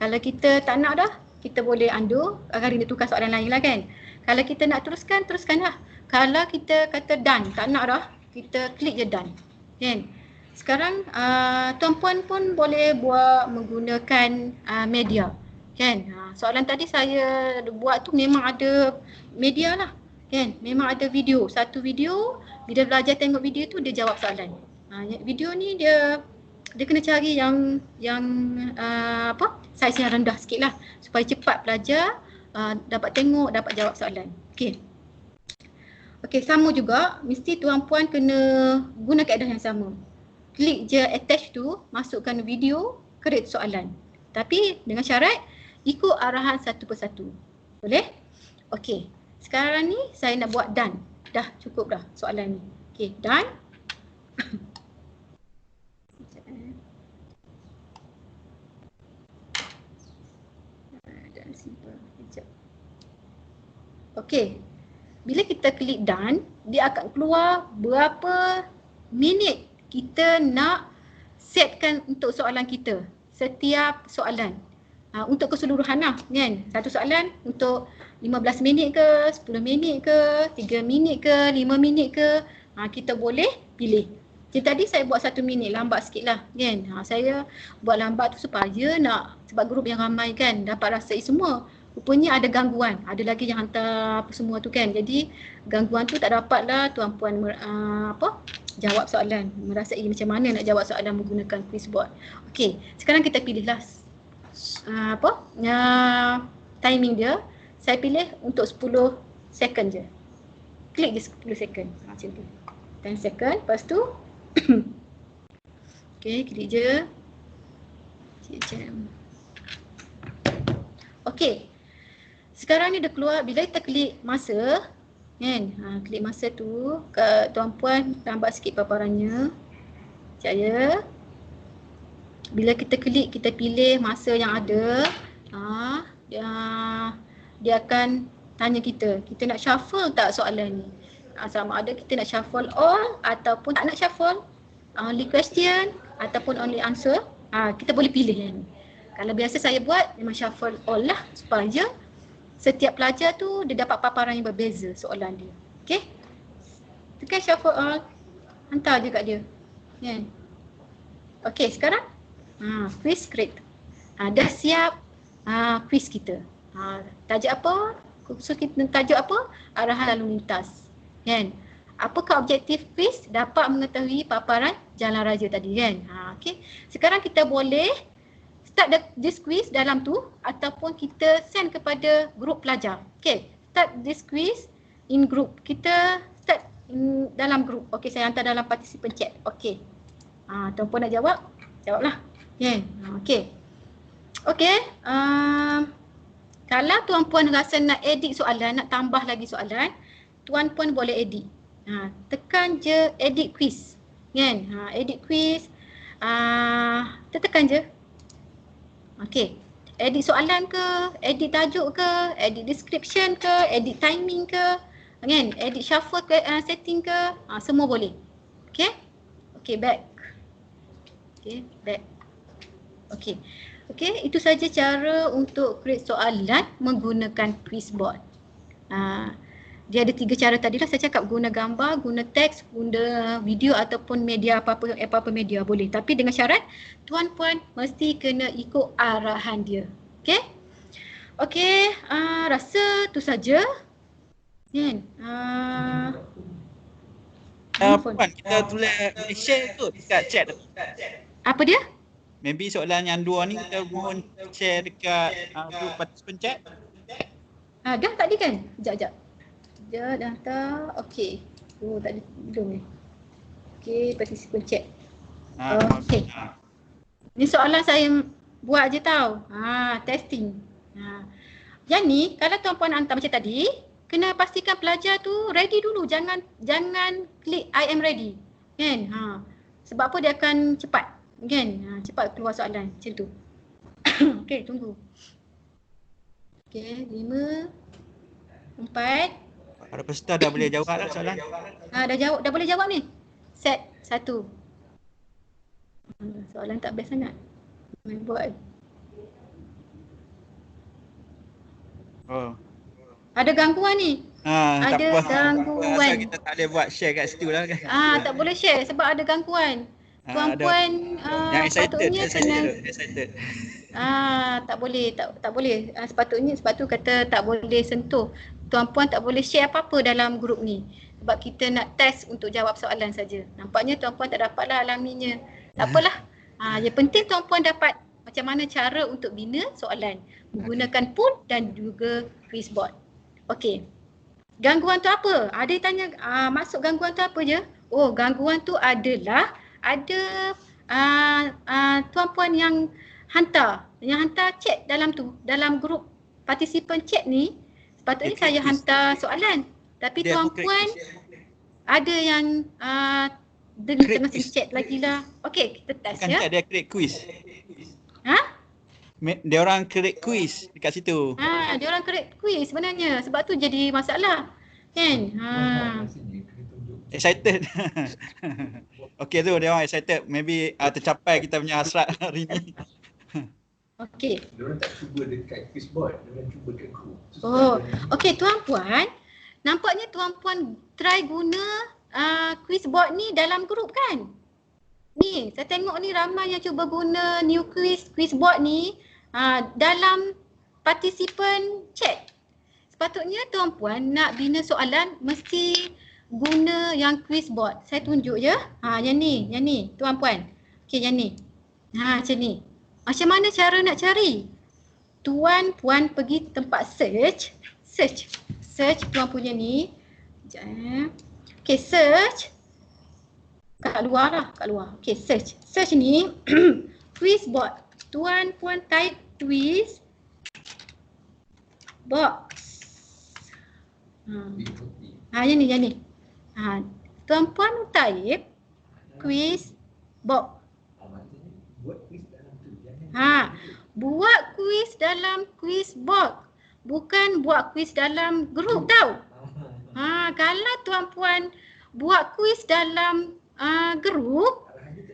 Kalau kita tak nak dah, kita boleh undo, akan dia tukar soalan lain lah kan. Kalau kita nak teruskan, teruskan lah. Kalau kita kata done, tak nak dah, kita klik je done. Kan? Sekarang tuan-puan pun boleh buat menggunakan media. Kan? Soalan tadi saya buat tu memang ada media lah. Kan? Memang ada video. Satu video, bila belajar tengok video tu dia jawab soalan. Video ni dia kena cari yang saiz yang rendah sikit lah supaya cepat belajar, dapat tengok, dapat jawab soalan. Okey. Okey, sama juga mesti tuan-puan kena guna kaedah yang sama. Klik je attach tu, masukkan video, create soalan. Tapi dengan syarat ikut arahan satu persatu. Boleh? Okey. Sekarang ni saya nak buat done. Dah cukup dah soalan ni. Okey, done. Okey. Bila kita klik done, dia akan keluar berapa minit kita nak setkan untuk soalan kita. Setiap soalan. Untuk keseluruhan lah kan. Satu soalan untuk 15 minit ke, 10 minit ke, 3 minit ke, 5 minit ke. Kita boleh pilih. Jadi tadi saya buat 1 minit, lambat sikit lah kan. Saya buat lambat tu supaya sebab grup yang ramai kan dapat rasai semua. Rupanya ada gangguan, ada lagi yang hantar apa semua tu kan. Jadi gangguan tu tak dapatlah tuan-puan jawab soalan. Merasai macam mana nak jawab soalan menggunakan quizboard. Okey, sekarang kita pilihlah timing dia. Saya pilih untuk 10 second je. Klik je 10 second. Macam tu. 10 second, lepas tu okey, klik je. Okey. Sekarang ni dah keluar, bila kita klik masa kan, klik masa tu, tuan-puan tambah sikit paparannya. Sekejap ya. Bila kita klik, kita pilih masa yang ada, dia akan tanya kita nak shuffle tak soalan ni. Sama ada kita nak shuffle all ataupun tak nak shuffle, only question ataupun only answer. Kita boleh pilih yang ni. Kalau biasa saya buat memang shuffle all lah supaya setiap pelajar tu dia dapat paparan yang berbeza soalan dia. Okey? Tekan shuffle all, hantar je kat dia. Kan? Okey, sekarang quiz create. Dah siap quiz kita. Tajuk apa? So kita tajuk apa? Arahan lalu lintas. Kan? Apakah objektif quiz? Dapat mengetahui paparan jalan raja tadi kan. Okey. Sekarang kita boleh start this quiz dalam tu ataupun kita send kepada grup pelajar. Okey, start this quiz in group. Kita start dalam grup. Okey, saya hantar dalam participant chat. Okey. Tuan-puan nak jawab? Jawablah. Yeah. Okey. Okey, kalau tuan-puan rasa nak edit soalan, nak tambah lagi soalan, tuan-puan boleh edit. Tekan je edit quiz. Kan? Edit quiz. Tekan je. Okey, edit soalan ke, edit tajuk ke, edit description ke, edit timing ke, kan? Edit shuffle ke, setting ke, semua boleh. Okey? Okey, back. Okey, back. Okey. Okey, itu saja cara untuk create soalan menggunakan quizboard. Dia ada 3 cara tadi lah, saya cakap guna gambar, guna teks, guna video ataupun media apa-apa media boleh. Tapi dengan syarat tuan-puan mesti kena ikut arahan dia. Okey? Okey, rasa tu saja. Kan? Puan, kita tulis share tu dekat chat. Apa dia? Maybe soalan yang 2 ni kita mohon share dekat group participant chat. Dah tadi kan? Sekejap. Dah. Okey. Oh, tak ada belum ni. Okey, participant chat. Okey. Ni soalan saya buat je tau. Testing. Yang ni kalau tuan-puan hantar macam tadi, kena pastikan pelajar tu ready dulu. Jangan klik I am ready. Kan? Sebab apa dia akan cepat. Kan? Cepat keluar soalan macam tu. Okey, tunggu. Okey, 5 4. Para peserta dah boleh jawab dah soalan. Dah boleh jawab ni. Set 1. Soalan tak best sangat. Main buat. Oh. Ada gangguan ni. Tak Ada apa. gangguan. Asal kita tak boleh buat share kat situ lah kan. Tak boleh share sebab ada gangguan. Tuan-puan yang excited. tak boleh. Sebab tu kata tak boleh sentuh. Tuan-puan tak boleh share apa-apa dalam grup ni. Sebab kita nak test untuk jawab soalan saja. Nampaknya tuan-puan tak dapatlah alaminya. Tak apalah. Yang penting tuan-puan dapat macam mana cara untuk bina soalan menggunakan pool dan juga quizboard. Okey. Gangguan tu apa? Ada yang tanya maksud gangguan tu apa je? Oh, gangguan tu adalah ada tuan-puan yang hantar chat dalam grup participant chat ni. Sepatutnya saya hantar soalan, tapi Dia tuan-puan ada yang tengah chat lagi lah. Okey, kita test ya. Dia create quiz. Dia orang create quiz dekat situ. Dia orang create quiz sebenarnya. Sebab tu jadi masalah. Kan? Excited. Okey tu dia orang excited. Maybe tercapai kita punya hasrat hari ni. Okey. Diorang tak cuba dekat quizboard, diorang cuba dekat group. Okey tuan-puan. Nampaknya tuan-puan try guna quizboard ni dalam grup kan? Ni, saya tengok ni ramai yang cuba guna new quizboard ni dalam participant chat. Sepatutnya tuan-puan nak bina soalan mesti guna yang quizboard. Saya tunjuk je. Yang ni tuan-puan. Okey, yang ni. Macam ni. Macam mana cara nak cari? Tuan-puan pergi tempat search. Search tuan punya ni. Sekejap. Okey, search. Kat luar lah, kat luar. Okey, search. Search ni quizboard. Tuan-puan type quiz box. Yang ni. Tuan-puan type quiz box. Buat quiz dalam quiz box. Bukan buat quiz dalam grup tau. Kalau tuan-puan buat quiz dalam grup,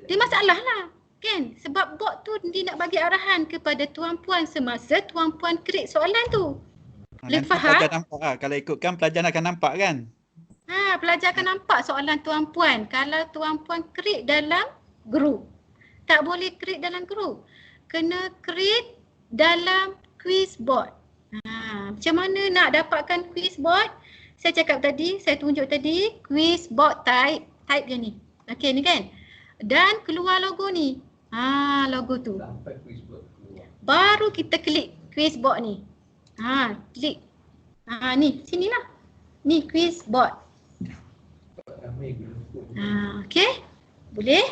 dia masalah lah. Kan? Sebab bot tu dia nak bagi arahan kepada tuan-puan semasa tuan-puan create soalan tu. Boleh faham? Pelajar nampak kalau ikutkan pelajar akan nampak kan? Pelajar akan nampak soalan tuan-puan kalau tuan-puan create dalam grup. Tak boleh create dalam grup. Kena create dalam quizboard. Macam mana nak dapatkan quizboard? Saya cakap tadi, saya tunjuk tadi quizboard type je ni. Okey ni kan? Dan keluar logo ni. Logo tu. Baru kita klik quizboard ni. Klik. Ni, sinilah. Ni quizboard. Okey? Boleh?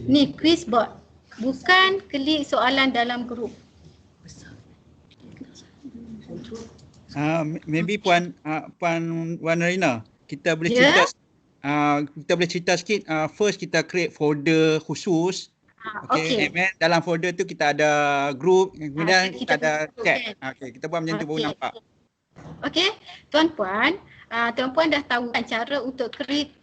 Ni quizboard. Bukan klik soalan dalam grup. Maybe Puan Rina, kita boleh cerita sikit. First kita create folder khusus. Okay. Dalam folder tu kita ada group, kemudian kita ada chat. Kita buat macam tu baru nampak. Okey, tuan-puan dah tahu kan cara untuk create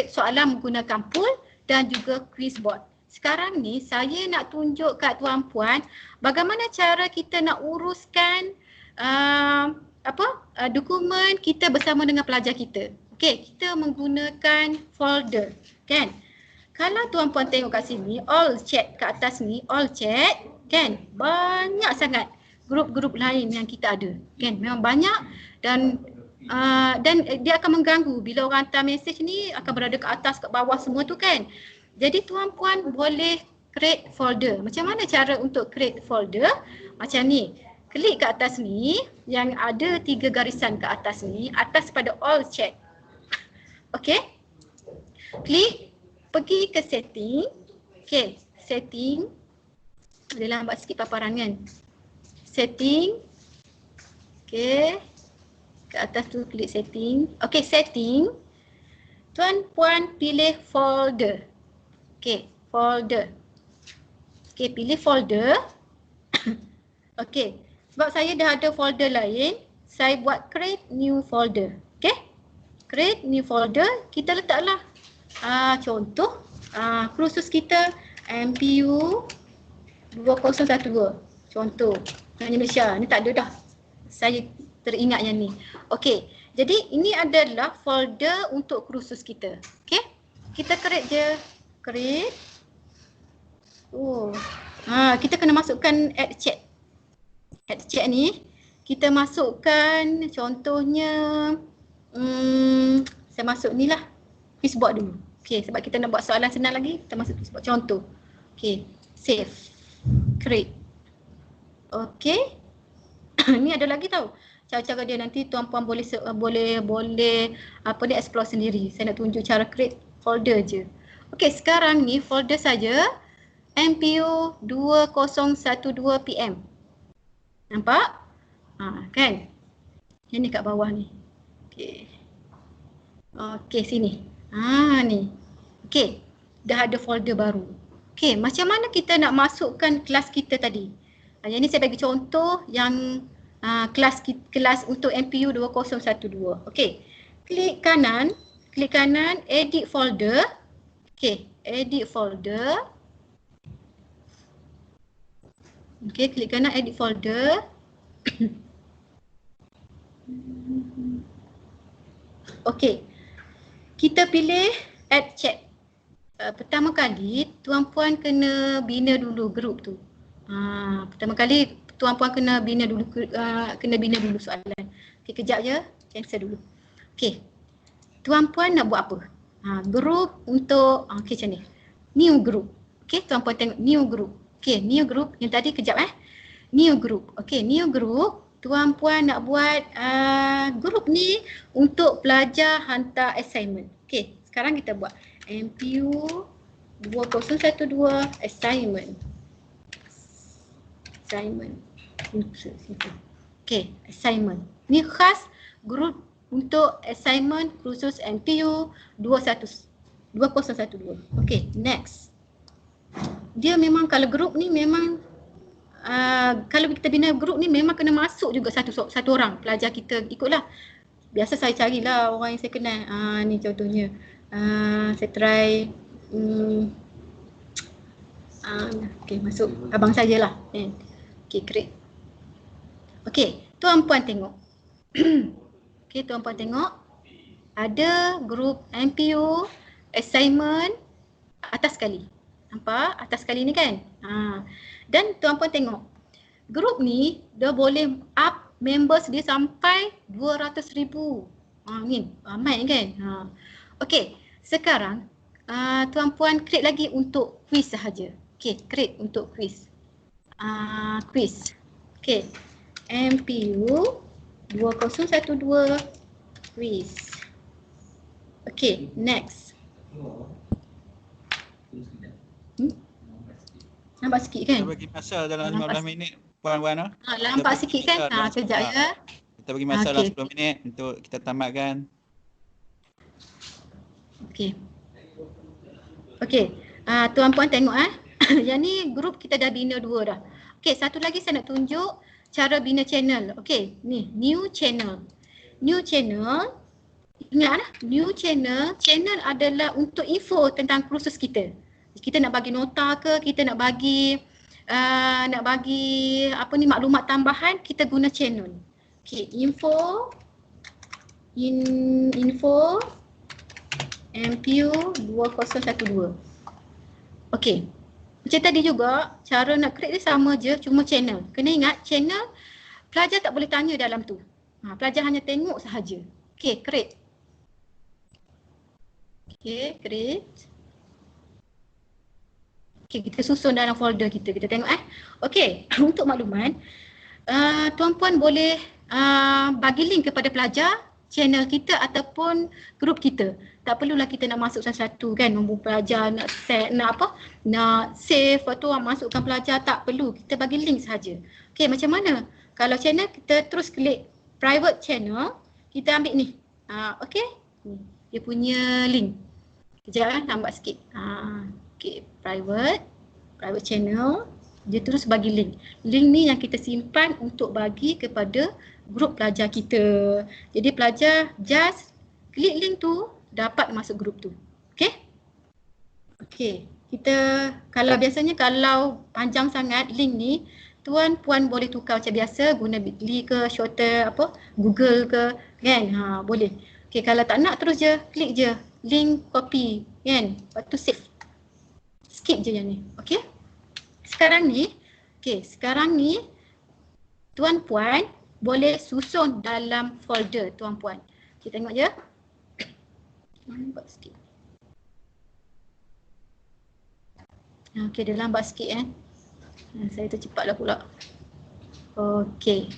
soalan menggunakan pool dan juga quizboard. Sekarang ni saya nak tunjuk kat tuan-puan bagaimana cara kita nak uruskan dokumen kita bersama dengan pelajar kita. Okey, kita menggunakan folder, kan? Kalau tuan-puan tengok kat sini, all chat kat atas ni, all chat, kan? Banyak sangat grup-grup lain yang kita ada, kan? Memang banyak dan dia akan mengganggu bila orang hantar mesej ni akan berada ke atas, ke bawah semua tu kan. Jadi tuan-puan boleh create folder. Macam mana cara untuk create folder? Macam ni. Klik ke atas ni yang ada 3 garisan ke atas ni, atas pada all chat. Okey. Klik, pergi ke setting. Okey, setting. Dia lambat sikit paparan kan. Setting. Okey. Ke atas tu klik setting. Okey, setting. Tuan-puan pilih folder. Okey, folder. Okey, pilih folder. Okey, sebab saya dah ada folder lain, saya buat create new folder. Okey? Create new folder, kita letaklah contoh kursus kita MPU 2012. Contoh, Melayu Malaysia. Ni tak ada dah. Saya teringat yang ni. Okey, jadi ini adalah folder untuk kursus kita. Okey? Kita create je. Create. Kita kena masukkan add chat. Add chat ni kita masukkan contohnya saya masuk ni lah. Quizboard dulu. Okey, sebab kita nak buat soalan senang lagi, kita masuk quizboard contoh. Okey, save. Create. Okey. Ni ada lagi tau. Cara-cara dia nanti tuan-puan boleh explore sendiri. Saya nak tunjuk cara create folder je. Okey, sekarang ni folder saja MPU 2012 PM. Nampak? Kan? Yang ni kat bawah ni. Okey. Okey, sini. Ni. Okey. Dah ada folder baru. Okey, macam mana kita nak masukkan kelas kita tadi? Yang ni saya bagi contoh yang kelas untuk MPU 2012. Okey. Klik kanan, edit folder. Okey, edit folder. Okey, klik kanan edit folder. Okey. Kita pilih add chat. Pertama kali tuan-puan kena bina dulu grup tu. Pertama kali tuan-puan kena bina dulu soalan. Okey, kejap je, cancel dulu. Okey. Tuan-puan nak buat apa? Grup untuk okey macam ni. New group. Okey, tuan-puan tengok new group. Okey, new group yang tadi kejap New group. Okey, new group. Tuan-puan nak buat grup ni untuk pelajar hantar assignment. Okey, sekarang kita buat MPU 2012 assignment. Okey, assignment. Ni khas grup untuk assignment khusus MPU 2012. Okey, next. Dia memang kalau grup ni memang kalau kita bina grup ni memang kena masuk juga satu orang pelajar kita ikutlah. Biasa saya carilah orang yang saya kenal. Ni contohnya. Saya try okey, masuk abang sajalah. Okey, create. Okey, tuan-puan tengok. Okey, tuan-puan tengok. Ada grup MPU assignment atas sekali. Nampak? Atas sekali ni kan? Dan tuan-puan tengok. Grup ni dia boleh up members dia sampai 200,000. Ni ramai kan? Okey, sekarang tuan-puan create lagi untuk quiz sahaja. Okey, create untuk quiz. Quiz. Okey. MPU 2012 quiz. Okey, next. Nampak sikit kan? Kita bagi masa dalam 15 minit puan-puan. Nampak sikit kan? Sekejap ya. Kita bagi masa dalam 10 minit untuk kita tamatkan. Okey. Okey. Tuan-puan tengok Yang ni grup kita dah bina 2 dah. Okey, satu lagi saya nak tunjuk cara bina channel. Okey, ni new channel. New channel. Ingat new channel. Channel adalah untuk info tentang kursus kita. Kita nak bagi nota ke, kita nak bagi maklumat tambahan, kita guna channel. Okey, info MPU 2012. Okey. Macam tadi juga, cara nak create dia sama je, cuma channel. Kena ingat, channel pelajar tak boleh tanya dalam tu. Pelajar hanya tengok sahaja. Okey, create. Okey, create. Okey, kita susun dalam folder kita. Kita tengok Okey, untuk makluman, tuan-puan boleh bagi link kepada pelajar channel kita ataupun grup kita. Tak perlulah kita nak masuk satu-satu kan, nombor pelajar, nak set, nak save, lepas tu masukkan pelajar, tak perlu. Kita bagi link sahaja. Okey, macam mana? Kalau channel kita terus klik private channel, kita ambil ni. Okey, dia punya link. Kejap lambat sikit. Okey, private channel, dia terus bagi link. Link ni yang kita simpan untuk bagi kepada grup pelajar kita. Jadi pelajar just klik link tu, dapat masuk grup tu. Okey? Okey, kita biasanya kalau panjang sangat link ni, tuan-puan boleh tukar macam biasa, guna Bitly ke, Shorter, Google ke, kan? Boleh. Okey, kalau tak nak terus je, klik je link copy, kan? Lepas tu save. Skip je yang ni. Okey? Sekarang ni tuan-puan boleh susun dalam folder tuan-puan. Kita tengok je. Lambat sikit. Okey, dia lambat sikit kan. Saya tercepatlah pula. Okey.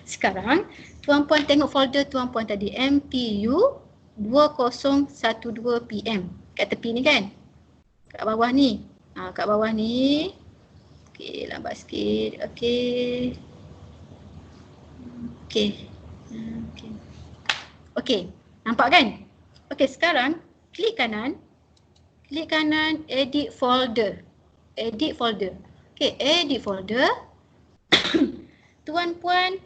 Sekarang tuan-puan tengok folder tuan-puan tadi, MPU 2012 PM. Kat tepi ni kan? Kat bawah ni. Kat bawah ni. Okey, lambat sikit. Okey. Nampak kan? Okey, sekarang klik kanan, edit folder. Okey, edit folder. Tuan-puan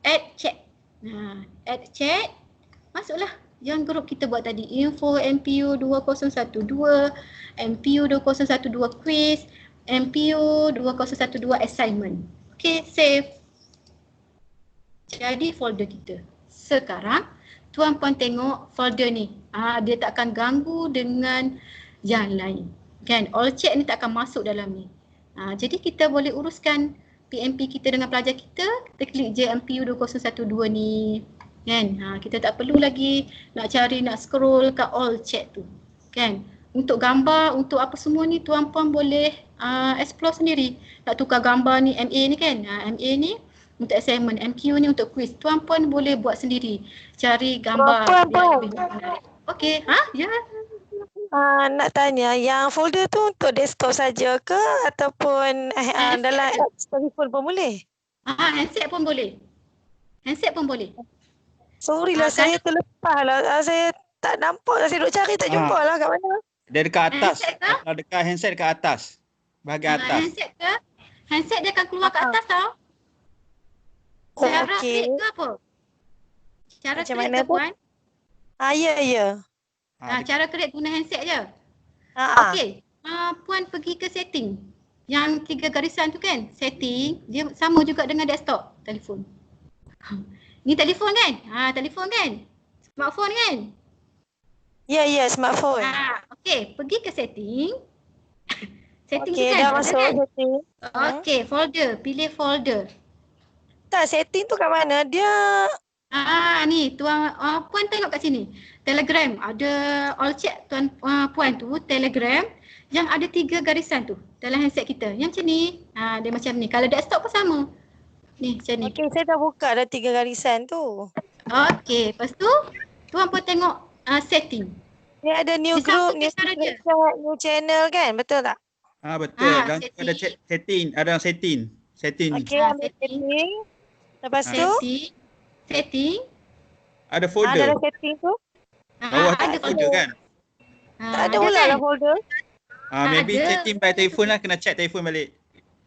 add chat. Add chat. Masuklah yang grup kita buat tadi, info MPU 2012, MPU 2012 quiz, MPU 2012 assignment. Okey, save. Jadi folder kita. Sekarang tuan-puan tengok folder ni. Dia tak akan ganggu dengan yang lain. Kan? All chat ni tak akan masuk dalam ni. Jadi kita boleh uruskan PMP kita dengan pelajar kita. Kita klik je MPU 2012 ni. Kan? Kita tak perlu lagi nak cari, nak scroll kat all chat tu. Kan? Untuk gambar, untuk apa semua ni tuan-puan boleh explore sendiri. Nak tukar gambar ni, MA ni kan? MA ni untuk assignment, MQ ni untuk quiz. Tuan-puan boleh buat sendiri. Cari gambar yang lebih menarik. Okey, ya. Nak tanya, yang folder tu untuk desktop saja ke ataupun dalam telefon pun boleh? Handset pun boleh. Sorry lah, saya terlepas lah. Saya tak nampak lah. Saya duk cari tak jumpa lah kat mana. Dia dekat atas. Kalau dekat handset dekat atas. Bahagian atas. Handset ke? Handset dia akan keluar kat atas tau. Cara klik ke apa? Cara macam klik mana ke puan? Ya. Cara klik guna handset je. Okey. Puan pergi ke setting. Yang 3 garisan tu kan? Setting. Dia sama juga dengan desktop. Telefon. Ni telefon kan? Telefon kan? Smartphone kan? Ya, smartphone. Okey, pergi ke setting. Setting Okey, tu kan? dah masuk setting. Okey, folder. Pilih folder. Tak, setting tu kat mana? Dia ni tuan puan tengok kat sini. Telegram ada all chat puan tu, Telegram yang ada 3 garisan tu dalam handset kita. Yang macam ni. Dia macam ni. Kalau desktop pun sama. Ni macam ni. okey, saya dah buka dah 3 garisan tu. Okey, lepas tu tuan pun tengok setting. Dia ada new Dia group, sama new cara dia. chat, new channel kan? Betul tak? Betul. Dan setting. ada setting. Ada setting. Setting ni. Okey, ambil setting. setting. Lepas tu Setting. Ada ada folder. setting tu. Bawah tu ada folder kan? Tak ada pula lah folder. Maybe ada. setting by telefon lah. Kena check telefon balik.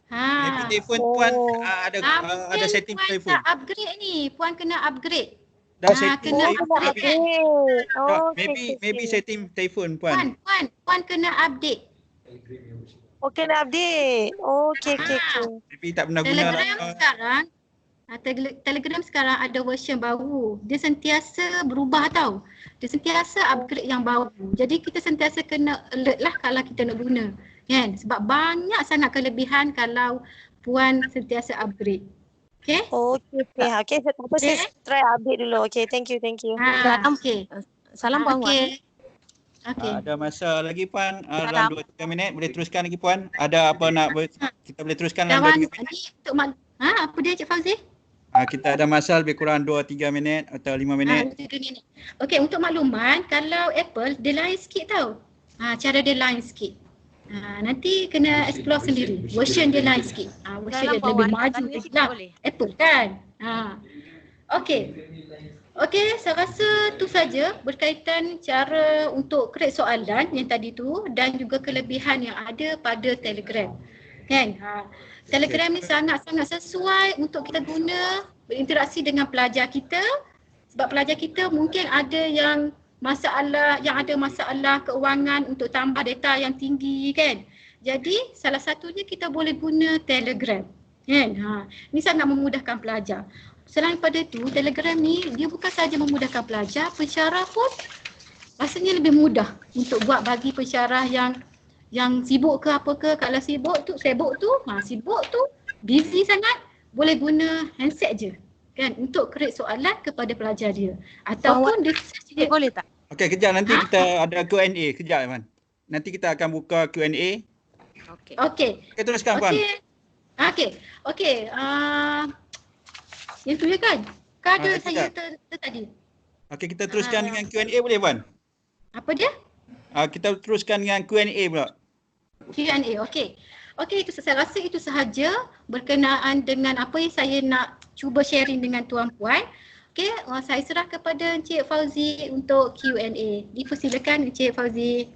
Maybe telefon puan ada setting puan telefon. tak upgrade ni. Puan kena upgrade. Dah setting kena telefon. upgrade kan? Maybe setting telefon puan. Puan kena update. Okey, nak update. Okey. Maybe tak pernah guna. Telegram sekarang ada version baru. Dia sentiasa berubah tau. Dia sentiasa upgrade yang baru. Jadi kita sentiasa kena alert lah kalau kita nak guna. Kan? Sebab banyak sangat kelebihan kalau puan sentiasa upgrade. Okay? Okey, saya try update dulu. Okey, thank you. Okay. Salam Puan Wan. Okay. Ada masa lagi puan, dalam 2-3 minit boleh teruskan lagi puan. Ada apa nak kita boleh teruskan dalam 2-3 minit. Apa dia Cik Fauzi? Kita ada masa lebih kurang 2-3 minit atau 5 minit. 3 minit. Okey, untuk makluman, kalau Apple dia lain sikit tau. Cara dia lain sikit. Nanti kena explore sendiri. Version dia lain sikit. Version dia lebih maju lagi lah. Apple kan. Okey. Okey, saya rasa tu saja berkaitan cara untuk create soalan yang tadi tu dan juga kelebihan yang ada pada Telegram. Kan? Telegram ni sangat-sangat sesuai untuk kita guna berinteraksi dengan pelajar kita, sebab pelajar kita mungkin ada yang ada masalah keuangan untuk tambah data yang tinggi kan. Jadi salah satunya kita boleh guna Telegram. Kan? Ini sangat memudahkan pelajar. Selain pada itu, Telegram ni dia bukan sahaja memudahkan pelajar, pensyarah pun rasanya lebih mudah untuk buat bagi pensyarah yang sibuk ke apa ke. Kalau sibuk tu, busy sangat, boleh guna handset je kan untuk create soalan kepada pelajar dia. Ataupun dia boleh tak? Okey, kejap nanti kita ada Q&A. Kejap Iman. Nanti kita akan buka Q&A. Okey. Teruskan Puan. Okey. Yang tu je kan? Ada saya tadi. Okey, kita teruskan dengan Q&A boleh Puan? Apa dia? Kita teruskan dengan Q&A pula. Q&A, okey. Okey, itu saya rasa itu sahaja berkenaan dengan apa yang saya nak cuba sharing dengan tuan-puan. Okey, saya serah kepada Encik Fauzi untuk Q&A. Dipersilakan Encik Fauzi.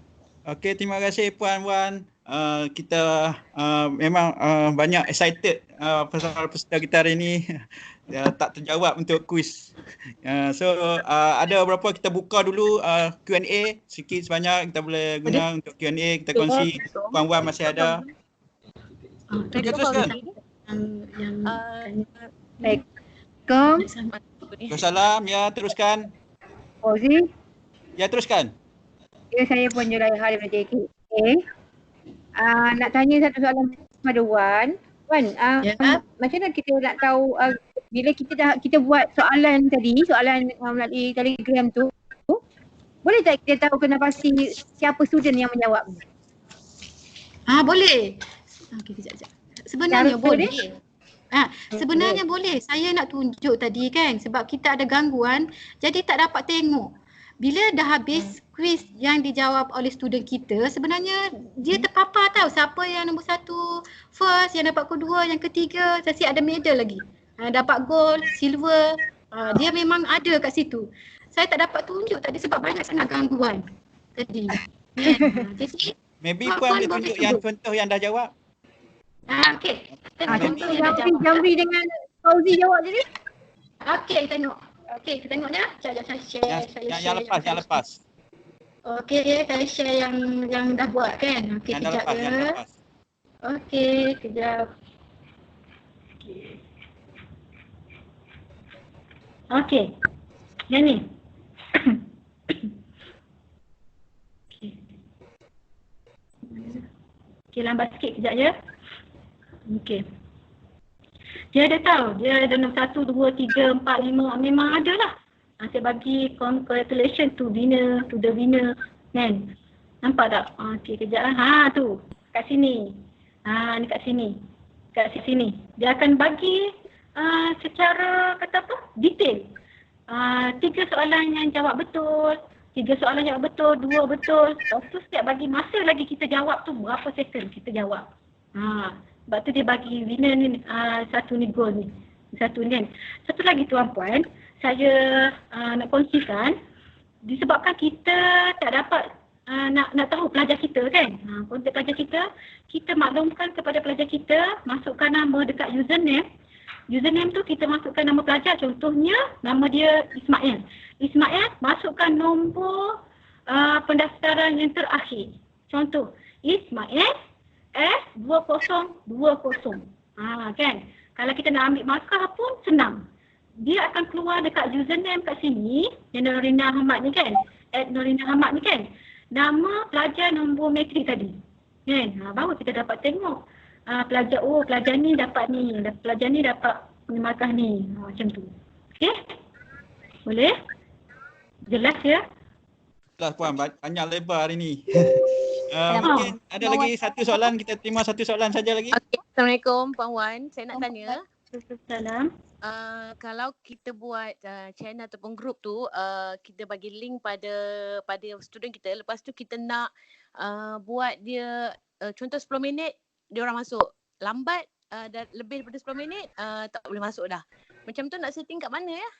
Okey, terima kasih Puan-Puan. Kita memang banyak excited pasal peserta kita hari ini tak terjawab untuk kuis. Ada beberapa kita buka dulu Q&A sikit sebanyak kita boleh guna untuk Q&A, kita kongsi. Puan-Puan masih ada. Kita teruskan. Baik. Waalaikumsalam. Ya, teruskan. Fauzi. Ya, teruskan. Ya, saya Puan Julaiha daripada JKA. Nak tanya satu soalan kepada Wan. Wan, macam mana kita nak tahu bila kita buat soalan melalui Telegram tu, boleh tak kita tahu kena pasti siapa student yang menjawab? Boleh. Okey, kejap. Sebenarnya boleh. Sebenarnya boleh. Saya nak tunjuk tadi kan sebab kita ada gangguan jadi tak dapat tengok. Bila dah habis kuis yang dijawab oleh student kita, sebenarnya dia terpapar tahu siapa yang nombor 1 first, yang dapat kedua, yang ketiga, masih ada medal lagi. Dapat gold, silver, dia memang ada kat situ. Saya tak dapat tunjuk tadi sebab banyak sangat gangguan tadi. Jadi maybe Puan boleh tunjuk yang contoh yang dah jawab. Okey. Contoh Jamri dengan Fauzi jawab tadi. Okey, tengok. Okey, kita tengok ya. Sekejap saya share. Yang lepas. Okey, saya share yang dah buat kan. Okey, kejap ya. Okey, kejap. Okey. Yang ni. Okey, lambat sikit kejap ya. Okey. Dia ada tahu, dia ada nombor 1, 2, 3, 4, 5, memang ada lah. Saya bagi congratulations to the winner kan. Nampak tak? Okey, kejap lah. Tu, kat sini. Ni kat sini. Kat sini. Dia akan bagi secara detail. 3 soalan yang jawab betul, 3 soalan jawab betul, 2 betul. Lepas tu setiap bagi masa lagi kita jawab tu berapa second kita jawab. Sebab tu dia bagi winner ni satu ni gold ni. Satu ni kan. Satu lagi tuan-puan, saya nak kongsikan disebabkan kita tak dapat nak tahu pelajar kita kan. Kontak pelajar kita maklumkan kepada pelajar kita, masukkan nama dekat username. Username tu kita masukkan nama pelajar, contohnya nama dia Ismail. Ismail masukkan nombor pendaftaran yang terakhir. Contoh Ismail S2020. Kan? Kalau kita nak ambil markah pun senang. Dia akan keluar dekat username kat sini, yang Norina Ahmad ni kan. @Norina Ahmad ni kan. Nama pelajar nombor matrik tadi. Kan? Baru kita dapat tengok pelajar ni dapat ni, pelajar ni dapat markah ni. Macam tu. Okey? Boleh? Jelas ya? Jelas Puan, banyak lebar hari ni. Mungkin ada lagi satu soalan, kita terima satu soalan saja lagi. Okay. Assalamualaikum Puan Wan, saya nak tanya Waalaikumsalam. Kalau kita buat channel ataupun group tu, kita bagi link pada student kita. Lepas tu kita nak buat dia contoh 10 minit dia orang masuk. Lambat dah lebih daripada 10 minit tak boleh masuk dah. Macam tu nak setting kat mana ya?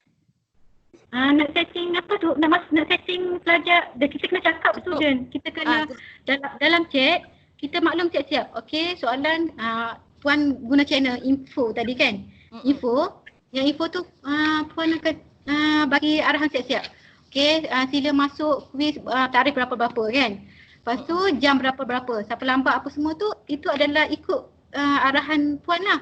Nak setting apa tu? Nak setting pelajar. Kita kena cakap student. Kita kena dalam chat kita maklum siap-siap. Okey, soalan Puan guna channel info tadi kan? Info. Yang info tu Puan akan bagi arahan siap-siap. Okey, sila masuk kuis tarikh berapa-berapa kan? Lepas tu jam berapa-berapa. Siapa lambat apa semua tu, itu adalah ikut arahan Puan lah.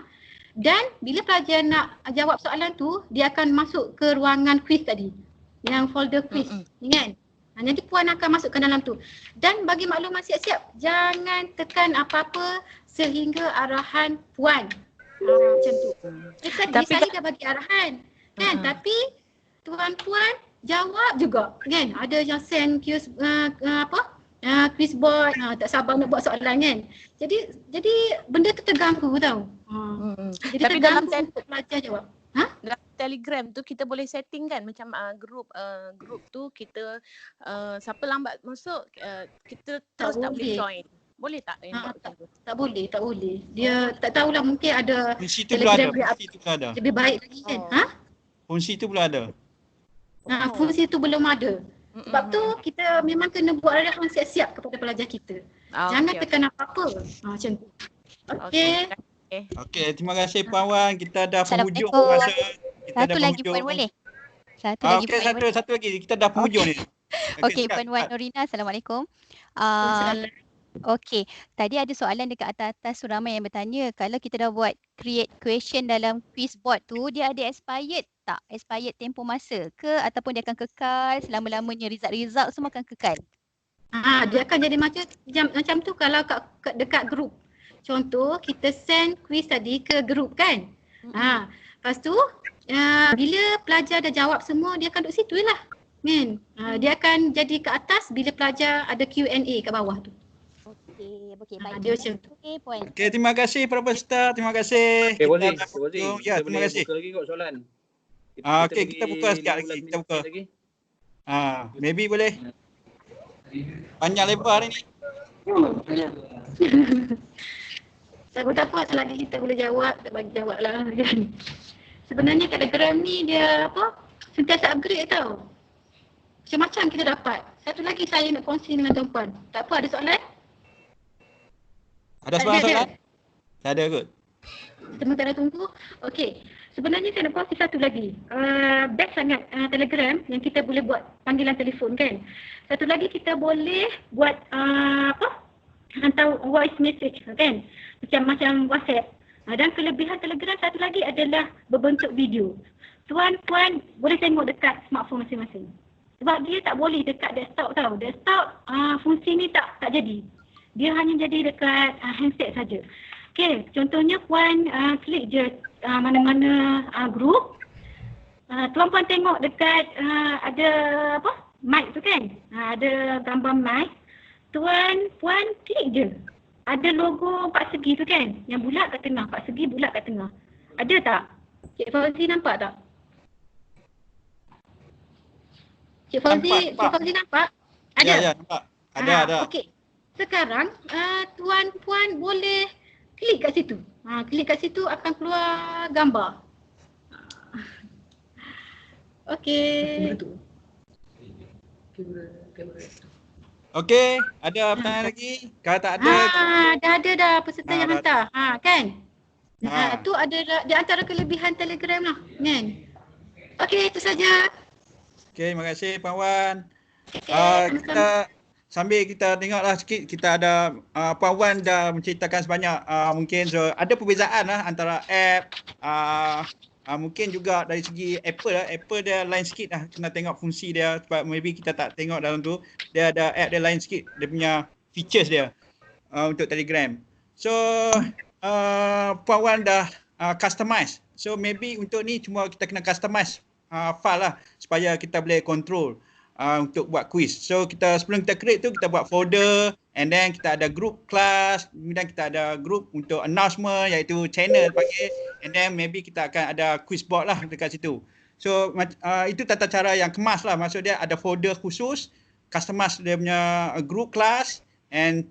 Dan bila pelajar nak jawab soalan tu, dia akan masuk ke ruangan quiz tadi. Yang folder quiz. Kan? Nanti Puan akan masukkan dalam tu. Dan bagi makluman siap-siap, jangan tekan apa-apa sehingga arahan Puan. Macam tu. Tadi saya dah bagi arahan. Kan? Tapi tuan-puan jawab juga. Kan? Ada yang send quiz quiz board, tak sabar nak buat soalan kan. Jadi benda tu terganggu tau. Jadi Tapi terganggu untuk pelajar jawab. Dalam Telegram tu kita boleh setting kan macam group tu kita siapa lambat masuk kita terus tak boleh join. Boleh tak? Tak boleh. Dia tak tahulah, mungkin ada fungsi tu belum ada. Lebih baik lagi kan. Fungsi tu belum ada. Fungsi tu belum ada. Sebab tu kita memang kena buat arahan siap-siap kepada pelajar kita. Jangan tekan apa-apa. Macam tu. Okey, terima kasih Puan Wan. Kita dah penghujung masa. Satu lagi Puan boleh? Satu lagi. Kita dah penghujung ni. Okey, Puan Wan Norina, Assalamualaikum. Okey, tadi ada soalan dekat atas ramai yang bertanya, kalau kita dah buat create question dalam quiz board tu, dia ada expired tak? Expired tempoh masa ke ataupun dia akan kekal selama-lamanya, result semua akan kekal? Dia akan jadi macam tu kalau dekat grup. Contoh kita send quiz tadi ke grup kan. Lepas tu bila pelajar dah jawab semua, dia akan duduk situ lah. Kan? Dia akan jadi ke atas bila pelajar ada Q&A kat bawah tu. Okey, baik. Dia macam tu. Okey, Puan. Okey, terima kasih para peserta. Terima kasih. Boleh. Ya, terima kasih. Buka lagi kot soalan. Okey, kita buka sekejap lagi. Kita buka. Maybe boleh. Panjang lebar ni. Saya tak apa selagi kita boleh jawab, tak bagi jawab lah kan. Sebenarnya Telegram ni dia sentiasa upgrade tau. Macam-macam kita dapat. Satu lagi saya nak kongsi dengan tuan-puan. Tak apa, ada soalan? Ada soalan? Tak ada kot. Sementara tunggu. Okey. Sebenarnya saya nak kongsi satu lagi. Best sangat Telegram yang kita boleh buat panggilan telefon kan. Satu lagi kita boleh buat hantar voice message kan. Macam WhatsApp. Dan kelebihan Telegram satu lagi adalah berbentuk video. Tuan-puan boleh tengok dekat smartphone masing-masing. Sebab dia tak boleh dekat desktop tau. Desktop fungsi ni tak jadi. Dia hanya jadi dekat handset saja. Okey, contohnya puan klik je mana-mana grup. Tuan-puan tengok dekat ada mic tu kan. Ada gambar mic. Puan klik je. Ada logo empat segi tu kan. Yang bulat kat tengah, empat segi bulat kat tengah. Ada tak? Cik Fauzi nampak tak? Cik Fauzi nampak? Ada? Ya, nampak. Ada. Okey. Sekarang tuan-puan boleh klik kat situ. Klik kat situ akan keluar gambar. Okey. Okey, ada pertanyaan lagi? Kalau tak ada. Dah ada dah peserta yang hantar. Kan? Tu ada di antara kelebihan Telegram lah. Kan? Okey, itu saja. Okey, terima kasih Puan Wan. Kita sambil kita tengoklah sikit, kita ada Puan Wan dah menceritakan sebanyak mungkin ada perbezaan lah antara app, mungkin juga dari segi Apple dia lain sikit lah, kena tengok fungsi dia sebab maybe kita tak tengok dalam tu. Dia ada app dia lain sikit, dia punya features dia untuk Telegram. So Puan Wan dah customize. So maybe untuk ni cuma kita kena customize file lah supaya kita boleh control untuk buat quiz. So sebelum kita create tu kita buat folder and then kita ada group class, kemudian kita ada group untuk announcement iaitu channel panggil, and then maybe kita akan ada quiz board lah dekat situ. So itu tata cara yang kemas lah, maksud dia ada folder khusus, customize dia punya group class and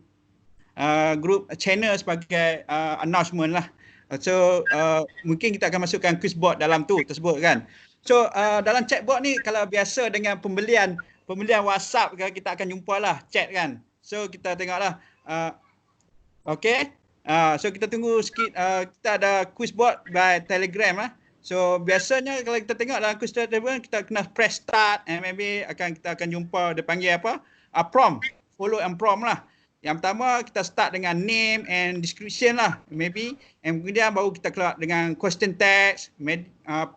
group channel sebagai announcement lah. So mungkin kita akan masukkan quiz board dalam tu tersebut kan. So dalam chatbot ni kalau biasa dengan pembelian WhatsApp kita akan jumpa lah chat kan. So kita tengoklah. Okay. So kita tunggu sikit, kita ada quiz board by Telegram lah. So biasanya kalau kita tengok dalam quiz Telegram kita kena press start and maybe kita akan jumpa dia panggil apa? Prompt, follow and prompt lah. Yang pertama kita start dengan name and description lah maybe, and kemudian baru kita keluar dengan question text,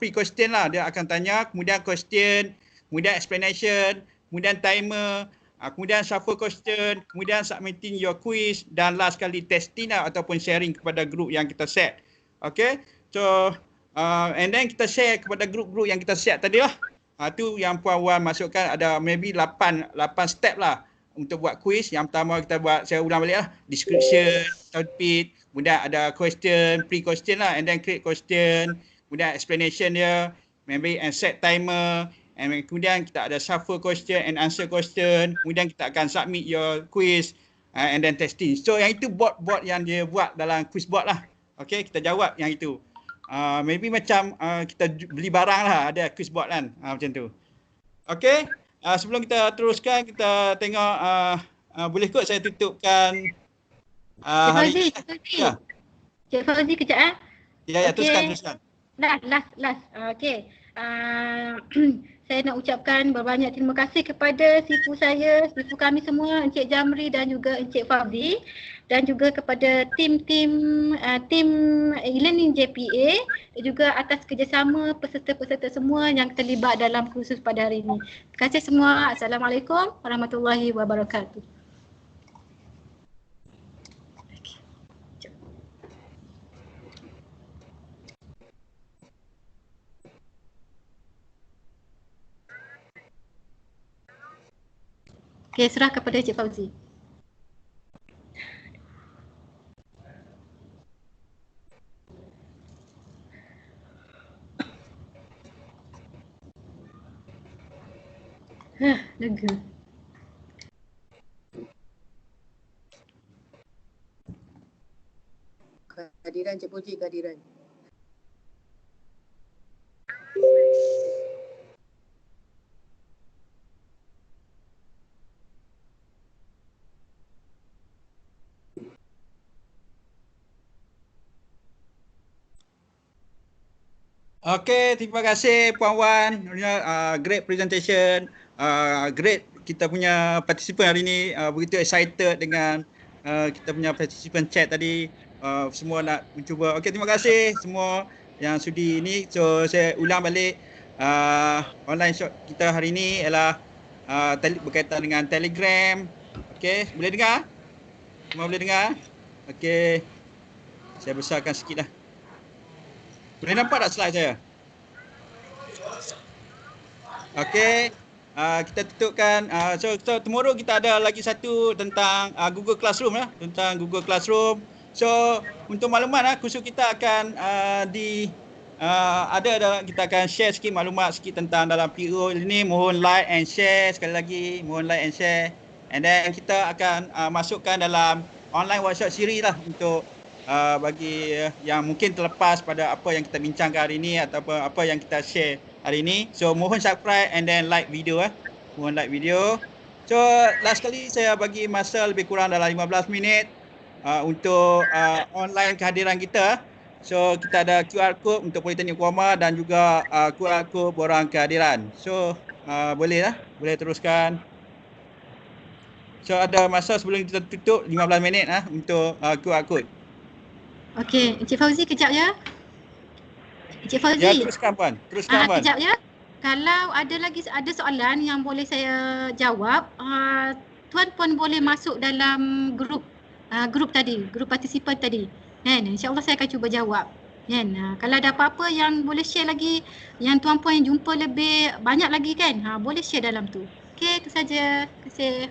pre-question lah, dia akan tanya, kemudian question, kemudian explanation, kemudian timer, kemudian shuffle question, kemudian submitting your quiz, dan last kali testing lah, ataupun sharing kepada group yang kita set. Okay, so and then kita share kepada group-group yang kita set tadi lah. Tu yang Puan Wan masukkan, ada maybe 8 step lah untuk buat quiz. Yang pertama kita buat, saya ulang balik lah, description, topic, kemudian ada question, pre-question lah, and then create question, kemudian explanation dia, maybe and set timer, and kemudian kita ada shuffle question and answer question, kemudian kita akan submit your quiz and then testing. So yang itu bot yang dia buat dalam quiz bot lah. Okay, kita jawab yang itu. Maybe macam kita beli barang lah, ada quiz bot kan, macam tu. Okay, sebelum kita teruskan, kita tengok, boleh kot saya tutupkan Cik Fauzi kejap Ya, teruskan. Last. Okay. Saya nak ucapkan berbanyak terima kasih kepada sifu saya, sifu kami semua, Encik Jamri dan juga Encik Fauzi, dan juga kepada tim e-learning JPA, dan juga atas kerjasama peserta-peserta semua yang terlibat dalam kursus pada hari ini. Terima kasih semua. Assalamualaikum warahmatullahi wabarakatuh. Okay, serah kepada Cik Fauzi. Lega. Kehadiran Cik Puji, kehadiran. Okay, terima kasih Puan Wan. Great presentation. Great kita punya participant hari ini. Begitu excited dengan kita punya participant chat tadi. Semua nak mencuba. Okay, terima kasih semua yang sudi ini. So saya ulang balik. Online shot kita hari ini ialah berkaitan dengan Telegram. Okay, boleh dengar? Semua boleh dengar? Okay, saya besarkan sikit lah. Boleh nampak tak slide saya? Okay, kita tutupkan. So tomorrow kita ada lagi satu tentang Google Classroom lah, tentang Google Classroom. So untuk maklumat kursus kita akan kita akan share sikit maklumat sikit tentang dalam PO ini. Mohon like and share sekali lagi, mohon like and share. And then kita akan masukkan dalam online workshop series lah untuk bagi yang mungkin terlepas pada apa yang kita bincangkan hari ini atau apa yang kita share hari ini. So mohon subscribe and then like video mohon like video. So last kali saya bagi masa lebih kurang dalam 15 minit untuk online kehadiran kita. So kita ada QR code untuk Politeknik Kuama dan juga QR code borang kehadiran. So boleh teruskan. So ada masa sebelum kita tutup 15 minit untuk QR code. Okey, Encik Fauzi kejap ya. Encik Fauzi. Ya, teruskan Puan. Kejap ya. Kalau ada soalan yang boleh saya jawab, tuan pun boleh masuk dalam grup tadi, grup partisipan tadi. Kan? InsyaAllah saya akan cuba jawab. Kan? Kalau ada apa-apa yang boleh share lagi, yang tuan puan yang jumpa lebih banyak lagi kan, boleh share dalam tu. Okey, itu saja. Terima kasih.